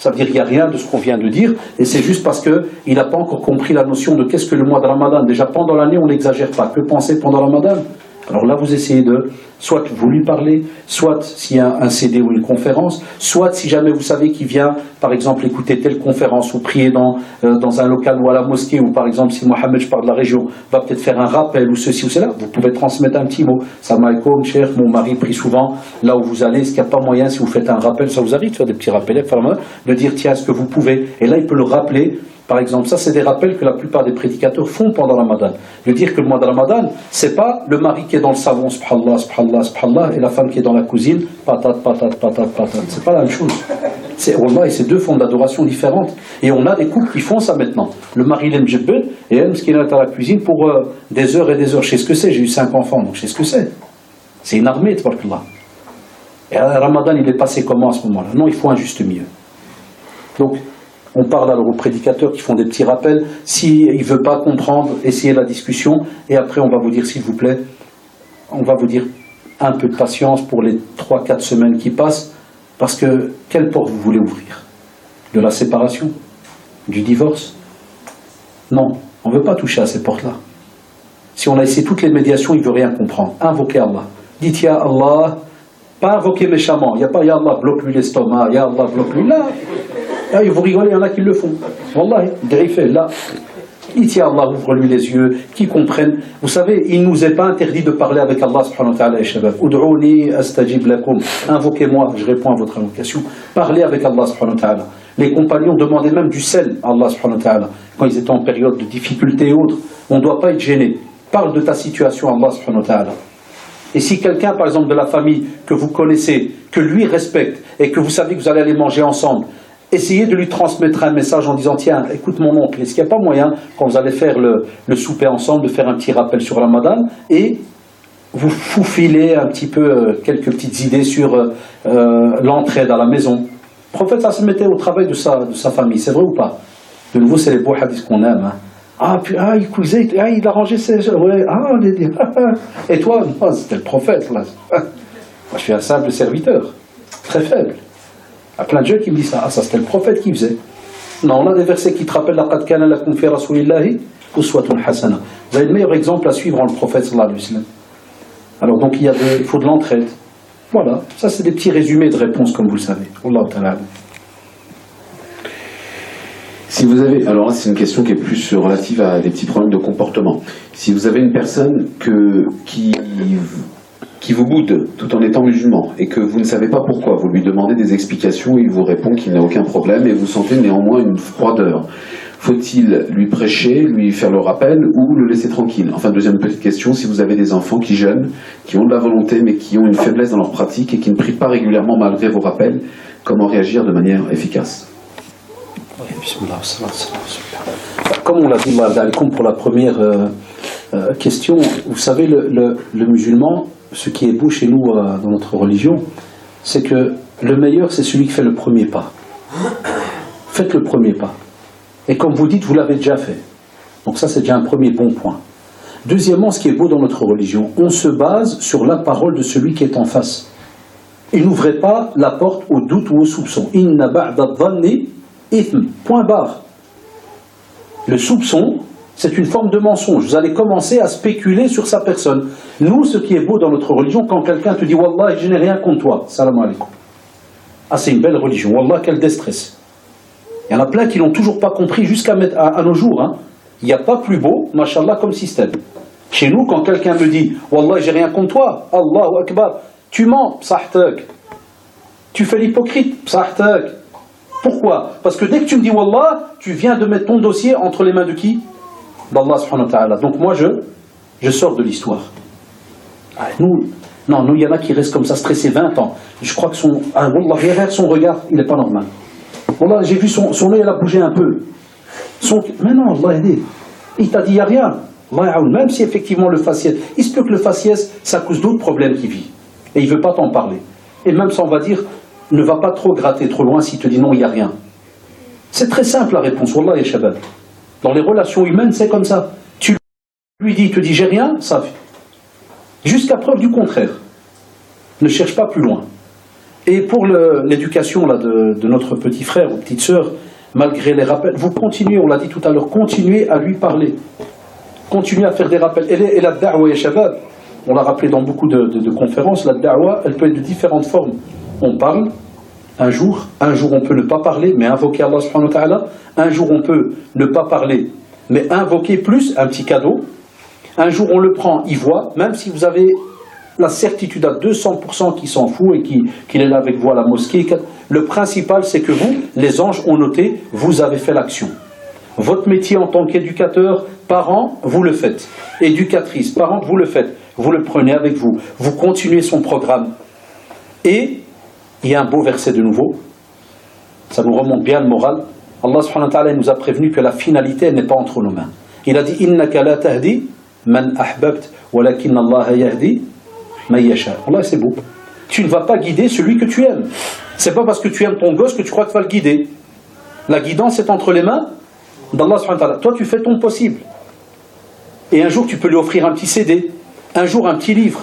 Speaker 2: Ça veut dire qu'il n'y a rien de ce qu'on vient de dire, et c'est juste parce qu'il n'a pas encore compris la notion de qu'est-ce que le mois de Ramadan. Déjà, pendant l'année, on n'exagère pas. Que penser pendant Ramadan? Alors là, vous essayez de, soit vous lui parlez, soit s'il y a un CD ou une conférence, soit si jamais vous savez qu'il vient, par exemple, écouter telle conférence ou prier dans un local ou à la mosquée, ou par exemple, si Mohamed, je parle de la région, va peut-être faire un rappel ou ceci ou cela, vous pouvez transmettre un petit mot. Salam alaikum, cher, mon mari prie souvent, là où vous allez, est-ce qu'il n'y a pas moyen, si vous faites un rappel, ça vous arrive de faire des petits rappels, de dire, tiens, est-ce que vous pouvez, et là, il peut le rappeler. Par exemple, ça c'est des rappels que la plupart des prédicateurs font pendant le Ramadan. De dire que le mois de Ramadan, c'est pas le mari qui est dans le salon, subhanallah, subhanallah, subhanallah, et la femme qui est dans la cuisine, patate, patate, patate, patate. C'est pas la même chose. C'est deux formes d'adoration différentes. Et on a des couples qui font ça maintenant. Le mari il aime Jibbet, et elle, ce qui est à la cuisine pour des heures et des heures. Je sais ce que c'est, j'ai eu 5 enfants, donc je sais ce que c'est. C'est une armée, tabarakallah. Et le Ramadan, il est passé comment à ce moment-là? Non, il faut un juste milieu. Donc, on parle alors aux prédicateurs qui font des petits rappels. S'il ne veut pas comprendre, essayez la discussion. Et après, on va vous dire, s'il vous plaît, on va vous dire un peu de patience pour les 3-4 semaines qui passent. Parce que, quelle porte vous voulez ouvrir? De la séparation? du divorce. Non, on ne veut pas toucher à ces portes-là. Si on a essayé toutes les médiations, il ne veut rien comprendre. Invoquez Allah. Dites Ya Allah, pas invoquer méchamment. Il n'y a pas Ya Allah, bloque-lui l'estomac, Ya Allah, bloque-lui. Là, vous rigolez, il y en a qui le font. Wallahi, griffez, là. Dites Ya Allah, ouvre-lui les yeux, qu'ils comprennent. Vous savez, il ne nous est pas interdit de parler avec Allah subhanahu wa ta'ala, shabab. Ud'ouni astajib lakum. Invoquez-moi, je réponds à votre invocation. Parlez avec Allah subhanahu wa ta'ala. Les compagnons demandaient même du sel à Allah subhanahu wa ta'ala. Quand ils étaient en période de difficulté et autres, on ne doit pas être gêné. Parle de ta situation à Allah subhanahu wa ta'ala. Et si quelqu'un, par exemple, de la famille que vous connaissez, que lui respecte, et que vous savez que vous allez aller manger ensemble, essayez de lui transmettre un message en disant tiens, écoute mon oncle, est-ce qu'il n'y a pas moyen, quand vous allez faire le souper ensemble, de faire un petit rappel sur Ramadan et vous faufilez un petit peu quelques petites idées sur l'entraide à la maison. Le prophète, ça se mettait au travail de sa famille, c'est vrai ou pas? De nouveau, c'est les beaux hadiths qu'on aime. Hein. Il cousait, il a rangé ses... Ouais, et toi? Non, c'était le prophète. Là. Moi, je suis un simple serviteur, très faible. Il y a plein de gens qui me disent ça. Ça, c'était le prophète qui faisait. Non, on a des versets qui te rappellent لَقَدْ كَانَ لَكُمْ فِي رَسُولِ اللَّهِ أُسْوَةٌ حَسَنَةٌ. Vous avez le meilleur exemple à suivre en le prophète sallallahu alayhi wa sallam. Alors, donc, il faut de l'entraide. Voilà, ça, c'est des petits résumés de réponses, comme vous le savez. Wallahu ta'ala.
Speaker 1: Si vous avez, alors là c'est une question qui est plus relative à des petits problèmes de comportement. Si vous avez une personne qui vous boude tout en étant musulman et que vous ne savez pas pourquoi, vous lui demandez des explications, il vous répond qu'il n'a aucun problème et vous sentez néanmoins une froideur. Faut-il lui prêcher, lui faire le rappel ou le laisser tranquille? Enfin, deuxième petite question, si vous avez des enfants qui jeûnent, qui ont de la volonté mais qui ont une faiblesse dans leur pratique et qui ne prient pas régulièrement malgré vos rappels, comment réagir de manière efficace?
Speaker 2: Comme on l'a dit pour la première question, vous savez, le musulman, ce qui est beau chez nous dans notre religion, c'est que le meilleur, c'est celui qui fait le premier pas. Faites le premier pas. Et comme vous dites, vous l'avez déjà fait. Donc ça, c'est déjà un premier bon point. Deuxièmement, ce qui est beau dans notre religion, on se base sur la parole de celui qui est en face. Et n'ouvrez pas la porte au doute ou au soupçon. Inna ba'da dhanni ithm. Point barre. Le soupçon, c'est une forme de mensonge. Vous allez commencer à spéculer sur sa personne. Nous, ce qui est beau dans notre religion, quand quelqu'un te dit « Wallah, je n'ai rien contre toi », salam alaikum. Ah, c'est une belle religion. Wallah, quel déstress. Il y en a plein qui l'ont toujours pas compris jusqu'à nos jours. Hein. Il n'y a pas plus beau, mashallah, comme système. Chez nous, quand quelqu'un me dit « Wallah, j'ai rien contre toi », Allahu Akbar, tu mens, psahtak. Tu fais l'hypocrite, psahtak. Pourquoi? Parce que dès que tu me dis Wallah, tu viens de mettre ton dossier entre les mains de qui? D'Allah subhanahu wa ta'ala. Donc moi je sors de l'histoire. Nous, il y en a qui restent comme ça, stressés 20 ans. Je crois que Wallah, regarde son regard, il n'est pas normal. Wallah, j'ai vu son œil, il a bougé un peu. Mais non, Allah aide. Il t'a dit, il n'y a rien. Même si effectivement le faciès, il se peut que le faciès, ça cause d'autres problèmes qu'il vit. Et il ne veut pas t'en parler. Et même ça, on va dire, ne va pas trop gratter trop loin s'il te dit non, il n'y a rien. C'est très simple la réponse, wallah ya shabab. Dans les relations humaines, c'est comme ça. Tu lui dis, il te dit j'ai rien, ça fait. Jusqu'à preuve du contraire. Ne cherche pas plus loin. Et pour l'éducation de notre petit frère ou petite sœur, malgré les rappels, vous continuez, on l'a dit tout à l'heure, continuez à lui parler. Continuez à faire des rappels. Et la da'wa ya shabab, on l'a rappelé dans beaucoup de conférences, la da'wa, elle peut être de différentes formes. On parle, un jour on peut ne pas parler, mais invoquer Allah subhanahu wa ta'ala. Un jour on peut ne pas parler, mais invoquer plus, un petit cadeau. Un jour on le prend, il voit, même si vous avez la certitude à 200% qu'il s'en fout et qu'il est là avec vous à la mosquée. Le principal, c'est que vous, les anges ont noté, vous avez fait l'action. Votre métier en tant qu'éducateur, parent, vous le faites. Éducatrice, parent, vous le faites. Vous le prenez avec vous. Vous continuez son programme. Et il y a un beau verset de nouveau. Ça nous remonte bien le moral. Allah subhanahu wa ta'ala nous a prévenu que la finalité n'est pas entre nos mains. Il a dit « Innaka la tahdi man ahbabt, walakin Allah yahdi man yasha ». Allah, c'est beau. Tu ne vas pas guider celui que tu aimes. C'est pas parce que tu aimes ton gosse que tu crois que tu vas le guider. La guidance est entre les mains d'Allah subhanahu wa ta'ala. Toi, tu fais ton possible. Et un jour, tu peux lui offrir un petit CD. Un jour, un petit livre.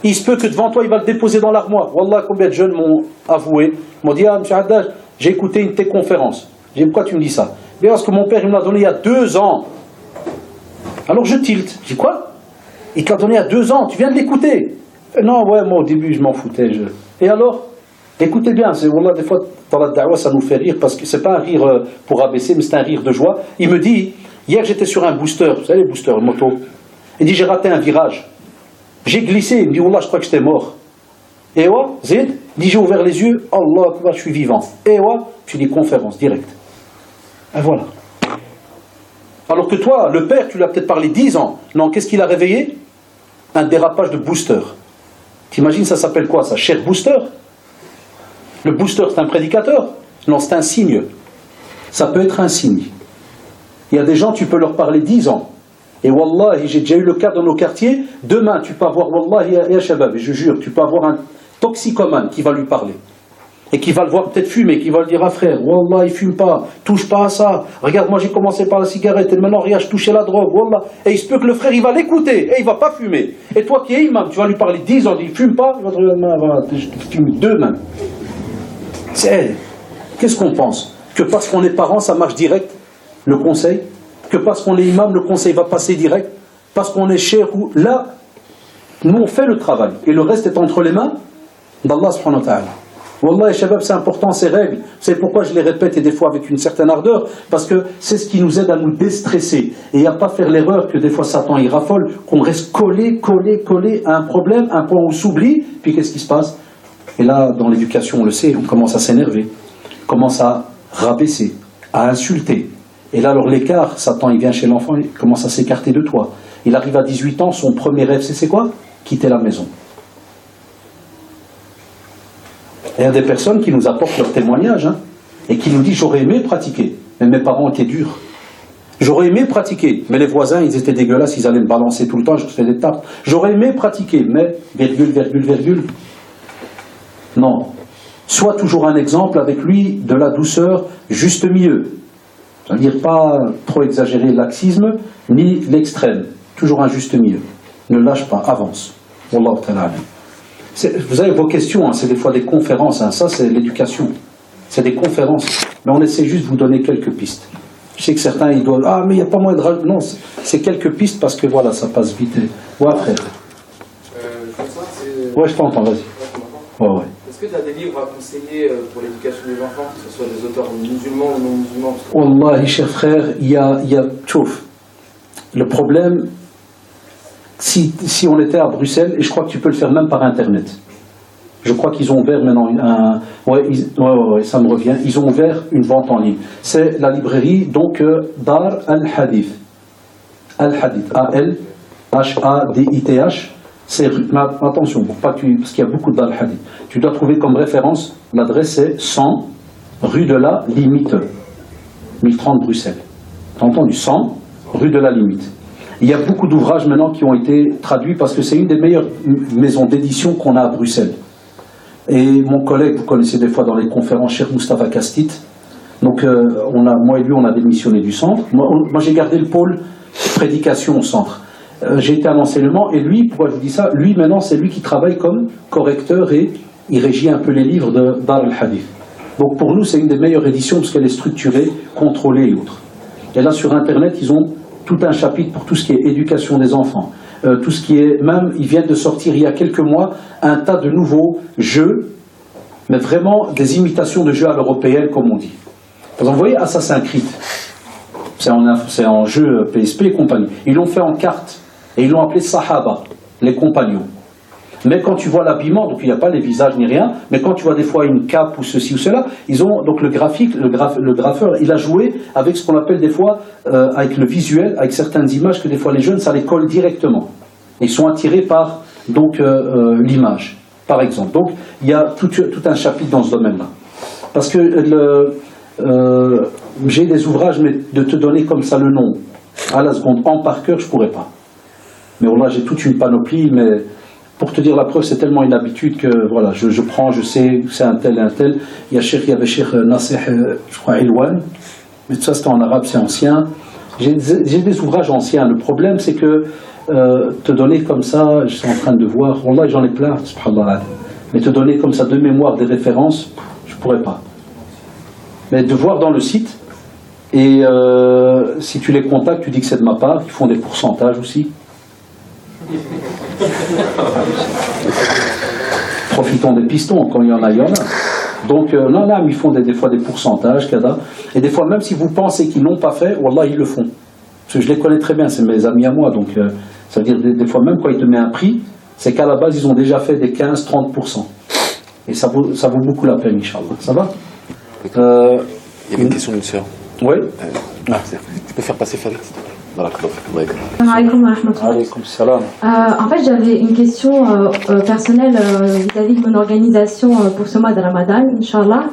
Speaker 2: Il se peut que devant toi, il va le déposer dans l'armoire. Wallah, combien de jeunes m'ont avoué, m'ont dit « Ah, M. Haddad, j'ai écouté une de tes conférences. » J'ai dit « Pourquoi tu me dis ça ?» Bien, parce que mon père il me l'a donné il y a 2 ans. Alors je tilte. Je dis quoi? Il te l'a donné il y a 2 ans, tu viens de l'écouter. Non, ouais, moi au début je m'en foutais. Et alors? Écoutez bien, wallah, des fois dans la da'wa ça nous fait rire parce que c'est pas un rire pour abaisser, mais c'est un rire de joie. Il me dit, hier j'étais sur un booster, vous savez les boosters moto. Il dit j'ai raté un virage. J'ai glissé, il me dit wallah je crois que j'étais mort. Et ouais, Zid, il dit j'ai ouvert les yeux, Allah Akbar, je suis vivant. Et ouais, je dis conférence directe. Et voilà. Alors que toi, le père, tu lui as peut-être parlé 10 ans. Non, qu'est-ce qu'il a réveillé? Un dérapage de booster. T'imagines ça s'appelle quoi ça? Cher booster? Le booster c'est un prédicateur? Non, c'est un signe. Ça peut être un signe. Il y a des gens, tu peux leur parler 10 ans. Et wallahi, j'ai déjà eu le cas dans nos quartiers. Demain, tu peux avoir, wallahi, ya shabab, je jure, tu peux avoir un toxicomane qui va lui parler. Et qui va le voir peut-être fumer, qui va le dire à frère, wallah, il fume pas, touche pas à ça. Regarde, moi j'ai commencé par la cigarette et maintenant, regarde, je touchais la drogue, wallah. Et il se peut que le frère, il va l'écouter et il va pas fumer. Et toi qui es imam, tu vas lui parler 10 ans, il fume pas, il va te dire, je fume 2 mains. Qu'est-ce qu'on pense? Que parce qu'on est parents, ça marche direct, le conseil? Que parce qu'on est imam, le conseil va passer direct? Parce qu'on est cher ou... Là, nous on fait le travail. Et le reste est entre les mains d'Allah subhanahu wa ta'ala. Wallah, shabab, c'est important ces règles. Vous savez pourquoi je les répète et des fois avec une certaine ardeur? Parce que c'est ce qui nous aide à nous déstresser. Et à ne pas faire l'erreur que des fois Satan il raffole, qu'on reste collé à un problème, un point où on s'oublie. Puis qu'est-ce qui se passe? Et là, dans l'éducation, on le sait, on commence à s'énerver, on commence à rabaisser, à insulter. Et là, alors l'écart, Satan, il vient chez l'enfant, il commence à s'écarter de toi. Il arrive à 18 ans, son premier rêve, c'est quoi? Quitter la maison. Et il y a des personnes qui nous apportent leur témoignage, et qui nous disent, j'aurais aimé pratiquer, mais mes parents étaient durs. J'aurais aimé pratiquer, mais les voisins, ils étaient dégueulasses, ils allaient me balancer tout le temps, je faisais des tartes. J'aurais aimé pratiquer, mais, virgule. Non. Sois toujours un exemple avec lui de la douceur, juste milieu. C'est-à-dire pas trop exagérer laxisme, ni l'extrême. Toujours un juste milieu. Ne lâche pas, avance. Wallahu ta'ala. Vous avez vos questions, c'est des fois des conférences, ça c'est l'éducation. C'est des conférences. Mais on essaie juste de vous donner quelques pistes. Je sais que certains, ils doivent... Ah, mais il n'y a pas moyen de rajouter. Non, c'est quelques pistes parce que voilà, ça passe vite. Ouais, frère. Ouais, je t'entends, vas-y. Ouais.
Speaker 5: Est-ce que tu as des livres à conseiller pour l'éducation des enfants, que ce soit des auteurs musulmans ou non musulmans?
Speaker 2: Wallahi, cher frère, il y a tchouf. Le problème, si on était à Bruxelles, et je crois que tu peux le faire même par Internet. Je crois qu'ils ont ouvert maintenant ouais, ça me revient. Ils ont ouvert une vente en ligne. C'est la librairie, donc, Dar al-Hadith. Al-Hadith. A-L-H-A-D-I-T-H. Attention, pour pas que parce qu'il y a beaucoup d'al-Hadith. Tu dois trouver comme référence, l'adresse est 100 rue de la Limite, 1030 Bruxelles. T'as entendu? 100 rue de la Limite. Il y a beaucoup d'ouvrages maintenant qui ont été traduits parce que c'est une des meilleures maisons d'édition qu'on a à Bruxelles. Et mon collègue, vous connaissez des fois dans les conférences, Cheikh Moustapha Kastit. Donc moi et lui, on a démissionné du centre. Moi j'ai gardé le pôle prédication au centre. J'ai été à l'enseignement et lui, pourquoi je vous dis ça? Lui maintenant c'est lui qui travaille comme correcteur et il régit un peu les livres de Dar al-Hadith. Donc pour nous c'est une des meilleures éditions parce qu'elle est structurée, contrôlée et autres. Et là sur internet ils ont tout un chapitre pour tout ce qui est éducation des enfants. Tout ce qui est, même ils viennent de sortir il y a quelques mois un tas de nouveaux jeux, mais vraiment des imitations de jeux à l'européenne comme on dit. Par exemple vous voyez Assassin's Creed, c'est en jeu PSP et compagnie. Ils l'ont fait en carte. Et ils l'ont appelé Sahaba, les compagnons. Mais quand tu vois l'habillement, donc il n'y a pas les visages ni rien, mais quand tu vois des fois une cape ou ceci ou cela, ils ont donc le graphique, le graffeur, il a joué avec ce qu'on appelle des fois, avec le visuel, avec certaines images que des fois les jeunes, ça les colle directement. Ils sont attirés par donc l'image, par exemple. Donc il y a tout un chapitre dans ce domaine-là. Parce que j'ai des ouvrages, mais de te donner comme ça le nom, à la seconde, par cœur, je ne pourrais pas. Mais là, j'ai toute une panoplie, mais pour te dire la preuve, c'est tellement une habitude que voilà, je prends, je sais, c'est un tel. Il y avait Cheikh Nasih, je crois, Ilwan, mais tout ça c'était en arabe, c'est ancien. J'ai des ouvrages anciens. Le problème, c'est que te donner comme ça, je suis en train de voir, wallah, j'en ai plein, subhanallah, mais te donner comme ça de mémoire des références, je ne pourrais pas. Mais de voir dans le site, Et si tu les contactes, tu dis que c'est de ma part, ils font des pourcentages aussi. Profitons des pistons, quand il y en a, il y en a. Donc, non, là, ils font des fois des pourcentages, kada. Et des fois, même si vous pensez qu'ils n'ont pas fait, wallah, ils le font. Parce que je les connais très bien, c'est mes amis à moi. Donc, ça veut dire, des fois, même quand ils te mettent un prix, c'est qu'à la base, ils ont déjà fait des 15-30%. Et ça vaut beaucoup la peine, Inch'Allah. Ça va
Speaker 6: Il y avait une question d'une sœur.
Speaker 2: Oui.
Speaker 6: Tu peux faire passer Farid. Voilà,
Speaker 7: Assalamu alaikum wa rahmatullah.
Speaker 2: Alaykoum salam.
Speaker 7: En fait, j'avais une question personnelle vis-à-vis de mon organisation pour ce mois de Ramadan, Inch'Allah.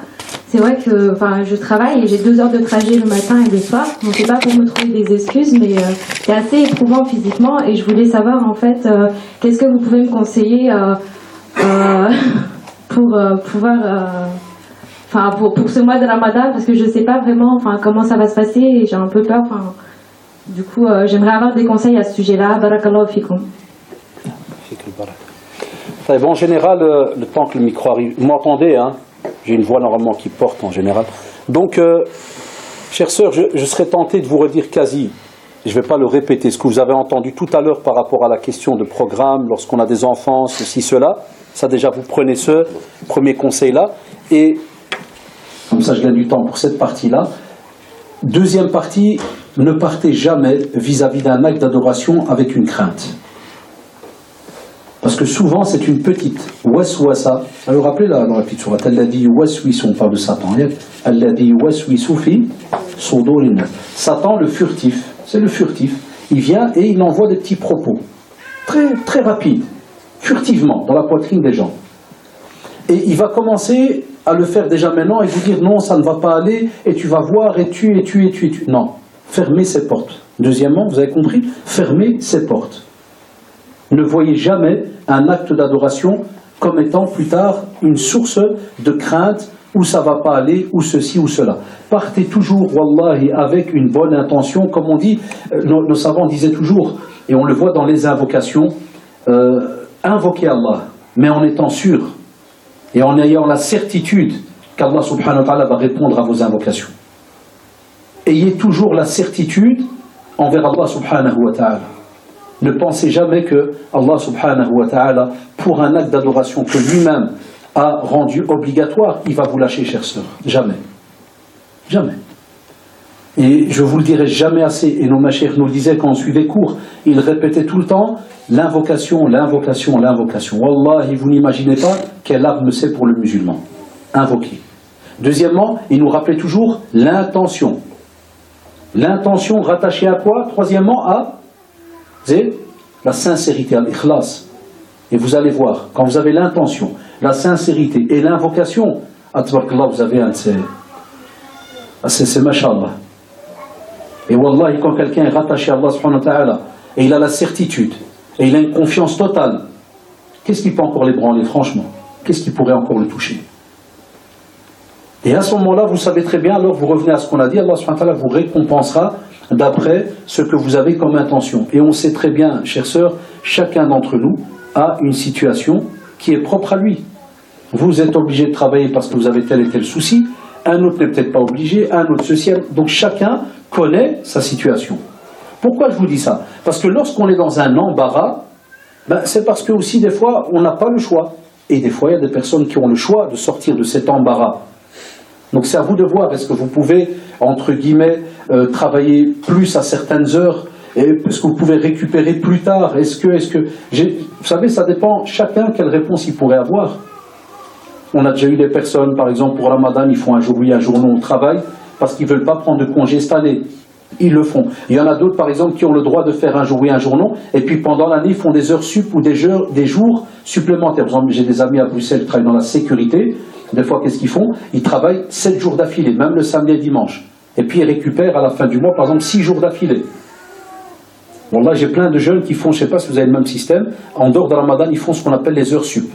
Speaker 7: C'est vrai que je travaille et j'ai 2 heures de trajet le matin et le soir. Donc, c'est pas pour me trouver des excuses, mais c'est assez éprouvant physiquement. Et je voulais savoir, en fait, qu'est-ce que vous pouvez me conseiller pour pouvoir... pour ce mois de Ramadan, parce que je sais pas vraiment comment ça va se passer et j'ai un peu peur. Du coup, j'aimerais avoir des conseils à ce sujet-là. Barakallahu fikum.
Speaker 2: En général, le temps que le micro arrive, vous m'entendez, hein? J'ai une voix normalement qui porte en général. Donc, chère sœur, je serais tenté de vous redire quasi, je ne vais pas le répéter, ce que vous avez entendu tout à l'heure par rapport à la question de programme, lorsqu'on a des enfants, ceci, cela. Ça déjà, vous prenez ce premier conseil-là. Et comme ça, je gagne du temps pour cette partie-là. Deuxième partie, ne partez jamais vis-à-vis d'un acte d'adoration avec une crainte. Parce que souvent, c'est une petite waswasa. Vous vous rappelez là, dans la petite sourate, Alladhi waswisu, on parle de Satan. Alladhi waswisu fi sudurin nas. Satan, le furtif, c'est le furtif. Il vient et il envoie des petits propos. Très, très rapides. Furtivement, dans la poitrine des gens. Et il va commencer à le faire déjà maintenant et vous dire non, ça ne va pas aller, et tu vas voir, et tu. Non, fermez ses portes. Deuxièmement, vous avez compris, fermez ses portes. Ne voyez jamais un acte d'adoration comme étant plus tard une source de crainte, où ça ne va pas aller, ou ceci ou cela. Partez toujours, wallahi, avec une bonne intention, comme on dit, nos savants disaient toujours, et on le voit dans les invocations, invoquez Allah, mais en étant sûr, et en ayant la certitude qu'Allah subhanahu wa ta'ala va répondre à vos invocations. Ayez toujours la certitude envers Allah subhanahu wa ta'ala. Ne pensez jamais que Allah subhanahu wa ta'ala, pour un acte d'adoration que lui-même a rendu obligatoire, il va vous lâcher, chère sœur. Jamais. Jamais. Et je vous le dirai jamais assez, et nos machers nous le disaient quand on suivait cours, ils répétaient tout le temps l'invocation, l'invocation, l'invocation. Wallahi, vous n'imaginez pas quelle arme c'est pour le musulman. Invoquer. Deuxièmement, il nous rappelait toujours l'intention. L'intention rattachée à quoi? Troisièmement, à la sincérité, à l'ikhlas. Et vous allez voir, quand vous avez l'intention, la sincérité et l'invocation, atbarakallah, vous avez un de ces... C'est mashallah. Et wallahi, quand quelqu'un est rattaché à Allah subhanahu wa ta'ala, et il a la certitude, et il a une confiance totale, qu'est-ce qui peut encore l'ébranler, franchement? Qu'est-ce qui pourrait encore le toucher? Et à ce moment-là, vous savez très bien, alors vous revenez à ce qu'on a dit, Allah subhanahu wa ta'ala vous récompensera d'après ce que vous avez comme intention. Et on sait très bien, chères sœurs, chacun d'entre nous a une situation qui est propre à lui. Vous êtes obligé de travailler parce que vous avez tel et tel souci, un autre n'est peut-être pas obligé, un autre ceci. Donc chacun connaît sa situation. Pourquoi je vous dis ça? Parce que lorsqu'on est dans un embarras, c'est parce que aussi des fois on n'a pas le choix. Et des fois il y a des personnes qui ont le choix de sortir de cet embarras. Donc c'est à vous de voir, est-ce que vous pouvez, entre guillemets, travailler plus à certaines heures, est-ce que vous pouvez récupérer plus tard, vous savez, ça dépend, chacun quelle réponse il pourrait avoir. On a déjà eu des personnes, par exemple pour Ramadan, ils font un jour oui, un jour non au travail, parce qu'ils ne veulent pas prendre de congé cette année. Ils le font. Il y en a d'autres, par exemple, qui ont le droit de faire un jour oui, un jour non, et puis pendant l'année, ils font des heures sup ou des jours supplémentaires. Par exemple, j'ai des amis à Bruxelles qui travaillent dans la sécurité. Des fois, qu'est-ce qu'ils font? Ils travaillent 7 jours d'affilée, même le samedi et dimanche. Et puis, ils récupèrent à la fin du mois, par exemple, 6 jours d'affilée. Bon, là, j'ai plein de jeunes qui font, je ne sais pas si vous avez le même système, en dehors de Ramadan, ils font ce qu'on appelle les heures sup.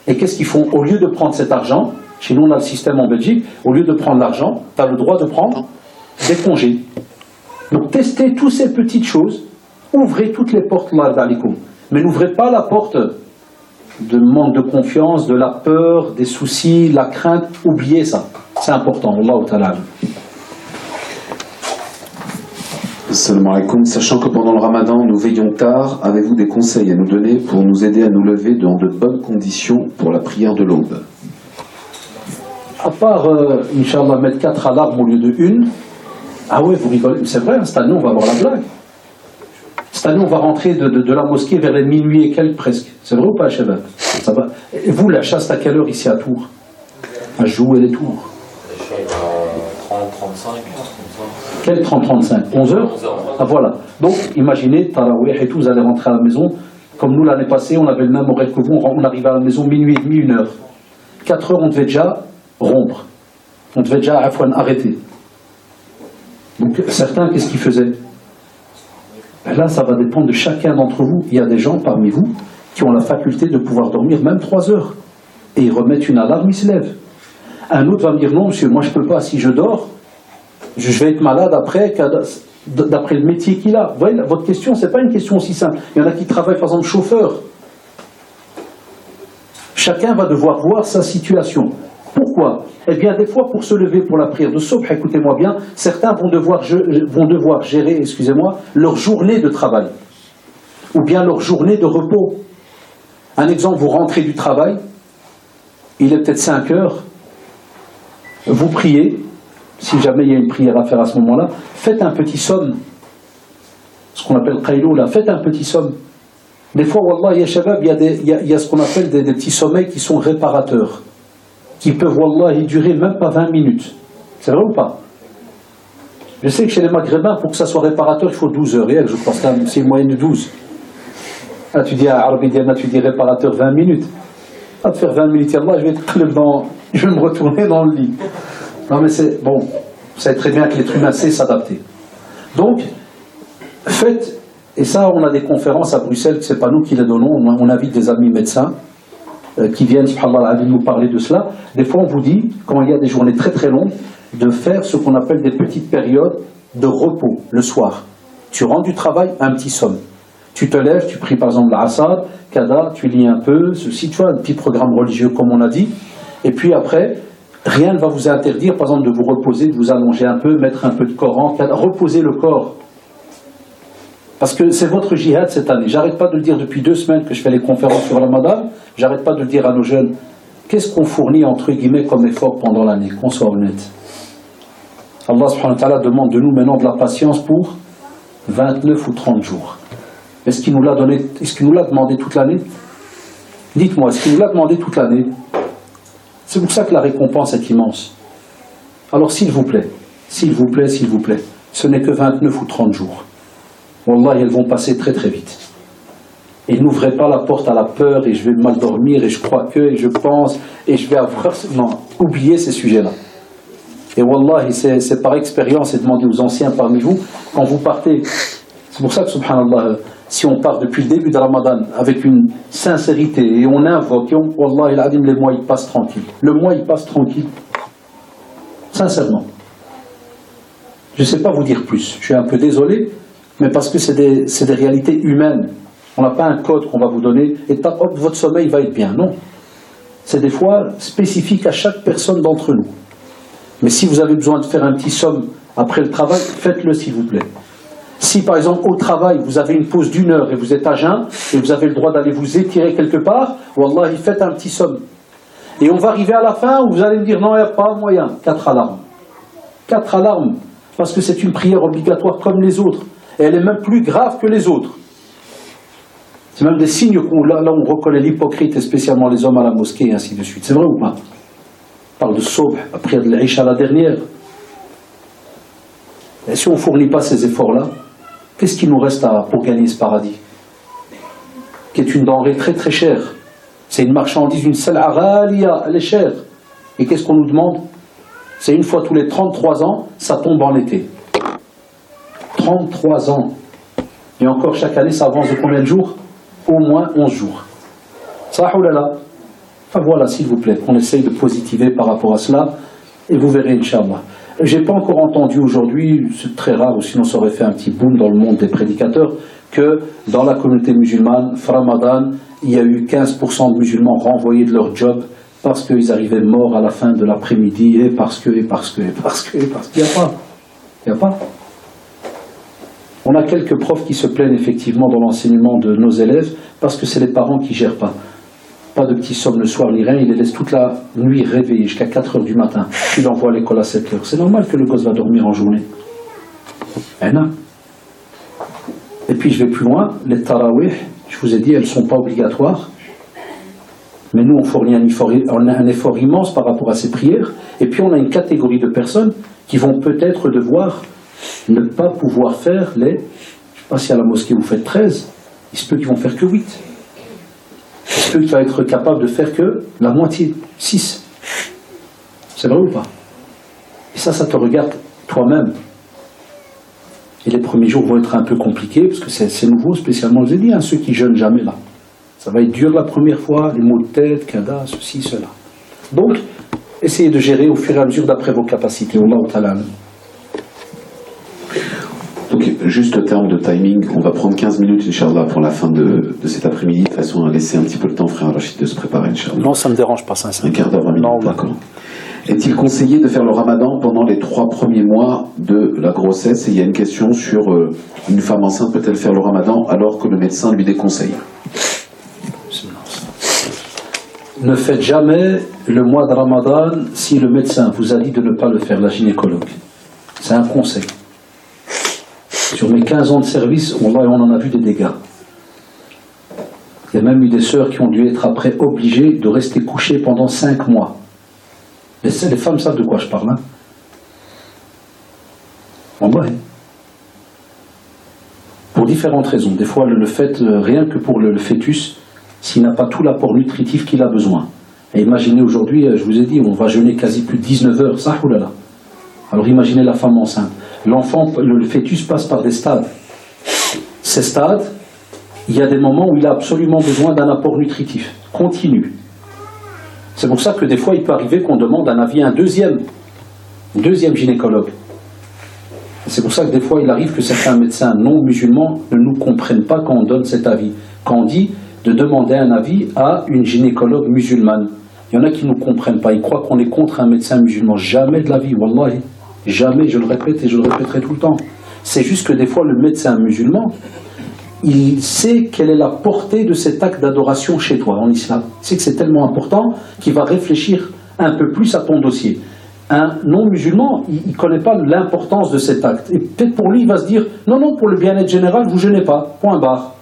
Speaker 2: Et qu'est-ce qu'ils font? Au lieu de prendre cet argent, chez nous, on a le système en Belgique, au lieu de prendre l'argent, tu as le droit de prendre des congés. Donc, testez toutes ces petites choses, ouvrez toutes les portes, mais n'ouvrez pas la porte de manque de confiance, de la peur, des soucis, la crainte. Oubliez ça. C'est important. Allahu ta'ala.
Speaker 1: Salam alaikum. Sachant que pendant le ramadan, nous veillons tard, avez-vous des conseils à nous donner pour nous aider à nous lever dans de bonnes conditions pour la prière de l'aube?
Speaker 2: À part, Inch'Allah, mettre 4 alarmes au lieu de 1. Ah ouais, vous rigolez, c'est vrai, cette année on va avoir la blague. Cette année on va rentrer de la mosquée vers les minuit et quelques presque. C'est vrai ou pas, Chebab? Ça va. Et vous, la chasse à quelle heure ici à Tours? À jouer les Tours.
Speaker 3: Les choses à 30, 35,
Speaker 2: Quel 30-35? 11 heures?
Speaker 3: 11 heures.
Speaker 2: Ah voilà. Donc, imaginez, Tarawih et tout, vous allez rentrer à la maison. Comme nous, l'année passée, on avait le même horaire que vous. On arrivait à la maison minuit et demi, 1 heure. 4 heures, on devait déjà rompre. On devait déjà arrêter. Donc, certains, qu'est-ce qu'ils faisaient? Ben là, ça va dépendre de chacun d'entre vous. Il y a des gens parmi vous qui ont la faculté de pouvoir dormir même 3 heures. Et ils remettent une alarme, ils se lèvent. Un autre va me dire, non, monsieur, moi, je ne peux pas. Si je dors, je vais être malade après, d'après le métier qu'il a. Vous voyez, votre question, ce n'est pas une question aussi simple. Il y en a qui travaillent, par exemple, chauffeur. Chacun va devoir voir sa situation. Pourquoi? Eh bien, des fois, pour se lever pour la prière de Subh, écoutez-moi bien, certains vont devoir gérer, excusez-moi, leur journée de travail. Ou bien leur journée de repos. Un exemple, vous rentrez du travail, il est peut-être 5 heures, vous priez, si jamais il y a une prière à faire à ce moment-là, faites un petit somme. Ce qu'on appelle qaïlou, là, faites un petit somme. Des fois, wallah, ya shabab, il y a ce qu'on appelle des petits sommeils qui sont réparateurs, qui peuvent, wallah, y durer même pas 20 minutes. C'est vrai ou pas? Je sais que chez les Maghrébins, pour que ça soit réparateur, il faut 12 heures. Et je crois que c'est une moyenne de 12. Ah, tu dis à Arabi Diana, tu dis réparateur 20 minutes. Ah, de faire 20 minutes, Allah, je vais me retourner dans le lit. Non, mais c'est bon. Vous savez très bien que l'être humain sait s'adapter. Donc, faites, et ça, on a des conférences à Bruxelles, que ce n'est pas nous qui les donnons, on invite des amis médecins qui viennent, subhanallah, nous parler de cela. Des fois, on vous dit, quand il y a des journées très très longues, de faire ce qu'on appelle des petites périodes de repos le soir. Tu rentres du travail, un petit somme. Tu te lèves, tu pries par exemple l'Assad, Kada, tu lis un peu, ceci, tu vois, un petit programme religieux comme on a dit. Et puis après, rien ne va vous interdire, par exemple, de vous reposer, de vous allonger un peu, mettre un peu de Coran, reposer le corps. Parce que c'est votre jihad cette année. J'arrête pas de le dire depuis 2 semaines que je fais les conférences sur la Ramadan, j'arrête pas de le dire à nos jeunes. Qu'est-ce qu'on fournit, entre guillemets, comme effort pendant l'année? Qu'on soit honnête. Allah subhanahu wa ta'ala demande de nous maintenant de la patience pour 29 ou 30 jours. Est-ce qu'il nous l'a donné, est-ce qu'il nous l'a demandé toute l'année? Dites-moi, est-ce qu'il nous l'a demandé toute l'année? C'est pour ça que la récompense est immense. Alors s'il vous plaît, s'il vous plaît, s'il vous plaît, ce n'est que 29 ou 30 jours. Wallah, elles vont passer très très vite. Et n'ouvrez pas la porte à la peur et je vais mal dormir et je crois que, et je pense, et je vais avoir... Non, oubliez ces sujets-là. Et Wallah, c'est par expérience et demandez aux anciens parmi vous, quand vous partez... C'est pour ça que, subhanallah, si on part depuis le début de Ramadan avec une sincérité et on invoque, Wallah, les mois ils passent tranquilles. Le mois il passe tranquille. Sincèrement. Je ne sais pas vous dire plus. Je suis un peu désolé, mais parce que c'est des réalités humaines. On n'a pas un code qu'on va vous donner et hop, votre sommeil va être bien. Non. C'est des fois spécifique à chaque personne d'entre nous. Mais si vous avez besoin de faire un petit somme après le travail, faites-le s'il vous plaît. Si par exemple au travail vous avez une pause d'1 heure et vous êtes à jeun et vous avez le droit d'aller vous étirer quelque part, Wallah, faites un petit somme. Et on va arriver à la fin où vous allez me dire non, il n'y a pas moyen. 4 alarmes. 4 alarmes. Parce que c'est une prière obligatoire comme les autres. Et elle est même plus grave que les autres. C'est même des signes là on reconnaît l'hypocrite et spécialement les hommes à la mosquée et ainsi de suite. C'est vrai ou pas? On parle de Subh, après de l'Aïcha la dernière. Et si on ne fournit pas ces efforts-là, qu'est-ce qu'il nous reste pour gagner ce paradis? Qui est une denrée très très chère. C'est une marchandise, une sal'a ghaliya, elle est chère. Et qu'est-ce qu'on nous demande? C'est une fois tous les 33 ans, ça tombe en été. 33 ans. Et encore chaque année, ça avance de combien de jours? Au moins 11 jours. Ça ou là là. Enfin voilà, s'il vous plaît, qu'on essaye de positiver par rapport à cela, et vous verrez, Inch'Allah. Je n'ai pas encore entendu aujourd'hui, c'est très rare, ou sinon ça aurait fait un petit boom dans le monde des prédicateurs, que dans la communauté musulmane, Ramadan, il y a eu 15% de musulmans renvoyés de leur job parce qu'ils arrivaient morts à la fin de l'après-midi, et parce que, il n'y a pas. Il n'y a pas. On a quelques profs qui se plaignent effectivement dans l'enseignement de nos élèves parce que c'est les parents qui ne gèrent pas. Pas de petits sommes le soir ni rien, ils les laissent toute la nuit réveillés jusqu'à 4 heures du matin. Puis l'envoient à l'école à 7 heures. C'est normal que le gosse va dormir en journée. Et puis je vais plus loin, les tarawih, je vous ai dit, elles ne sont pas obligatoires. Mais nous, on fournit un effort immense par rapport à ces prières. Et puis on a une catégorie de personnes qui vont peut-être devoir ne pas pouvoir faire les... Je ne sais pas si à la mosquée vous faites 13, il se peut qu'ils vont faire que 8. Il se peut qu'il va être capable de faire que la moitié, 6. C'est vrai ou pas? Et ça te regarde toi-même. Et les premiers jours vont être un peu compliqués, parce que c'est nouveau, spécialement, je vous ai dit, ceux qui jeûnent jamais là. Ça va être dur la première fois, les maux de tête, kada, ceci, cela. Donc, essayez de gérer au fur et à mesure d'après vos capacités. Wallahu ta'ala.
Speaker 1: Donc, juste au terme de timing, on va prendre 15 minutes, Inch'Allah, pour la fin de cet après-midi, de façon à laisser un petit peu le temps, frère Rachid, de se préparer, Inch'Allah.
Speaker 2: Non, ça ne me dérange pas, sincèrement.
Speaker 1: Un quart d'heure, 20 minutes,
Speaker 2: Non,
Speaker 1: d'accord. Est-il conseillé de faire le ramadan pendant les 3 premiers mois de la grossesse? Et il y a une question sur une femme enceinte peut-elle faire le ramadan alors que le médecin lui déconseille?
Speaker 2: Ne faites jamais le mois de Ramadan si le médecin vous a dit de ne pas le faire, la gynécologue. C'est un conseil. Sur mes 15 ans de service, on en a vu des dégâts. Il y a même eu des sœurs qui ont dû être après obligées de rester couchées pendant 5 mois. Les femmes savent de quoi je parle. Pour différentes raisons. Des fois, le fait, rien que pour le fœtus, s'il n'a pas tout l'apport nutritif qu'il a besoin. Et imaginez aujourd'hui, je vous ai dit, on va jeûner quasi plus de 19 heures. Ça, oulala. Alors imaginez la femme enceinte. L'enfant, le fœtus passe par des stades. Ces stades, il y a des moments où il a absolument besoin d'un apport nutritif continu. C'est pour ça que des fois, il peut arriver qu'on demande un avis à un deuxième gynécologue. C'est pour ça que des fois, il arrive que certains médecins non musulmans ne nous comprennent pas quand on donne cet avis. Quand on dit de demander un avis à une gynécologue musulmane. Il y en a qui ne nous comprennent pas. Ils croient qu'on est contre un médecin musulman. Jamais de la vie, wallahi. Jamais, je le répète et je le répéterai tout le temps. C'est juste que des fois, le médecin musulman, il sait quelle est la portée de cet acte d'adoration chez toi en islam. Il sait que c'est tellement important qu'il va réfléchir un peu plus à ton dossier. Un non-musulman, il ne connaît pas l'importance de cet acte. Et peut-être pour lui, il va se dire, non, pour le bien-être général, vous ne jeûnez pas, point barre.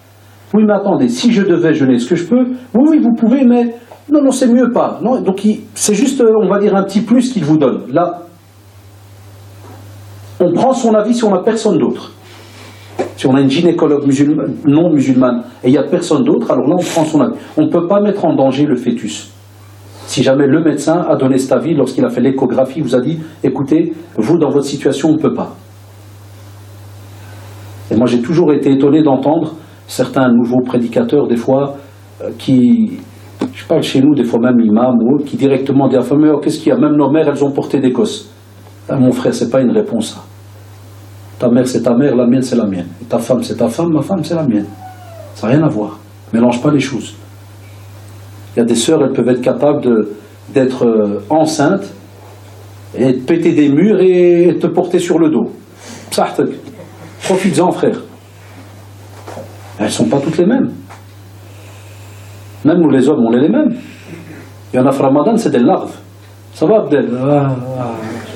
Speaker 2: Oui, mais attendez, si je devais jeûner, est-ce que je peux? Oui, vous pouvez, mais non, c'est mieux pas. Non, donc c'est juste, on va dire, un petit plus qu'il vous donne. Là, on prend son avis si on n'a personne d'autre. Si on a une gynécologue non musulmane et il n'y a personne d'autre, alors là, on prend son avis. On ne peut pas mettre en danger le fœtus. Si jamais le médecin a donné cet avis, lorsqu'il a fait l'échographie, vous a dit, écoutez, vous, dans votre situation, on ne peut pas. Et moi, j'ai toujours été étonné d'entendre certains nouveaux prédicateurs, des fois, qui, je parle chez nous, des fois même imams ou autres, qui directement disent, mais oh, qu'est-ce qu'il y a? Même nos mères, elles ont porté des gosses. Mon frère, c'est pas une réponse, ça. Ta mère, c'est ta mère, la mienne, c'est la mienne. Et ta femme, c'est ta femme, ma femme, c'est la mienne. Ça n'a rien à voir. Mélange pas les choses. Il y a des sœurs, elles peuvent être capables d'être enceintes et de péter des murs et de te porter sur le dos. Psahtek. Profites-en, frère. Elles ne sont pas toutes les mêmes. Même nous, les hommes, on est les mêmes. Il y en a, Ramadan, c'est des larves. Ça va, Abdel?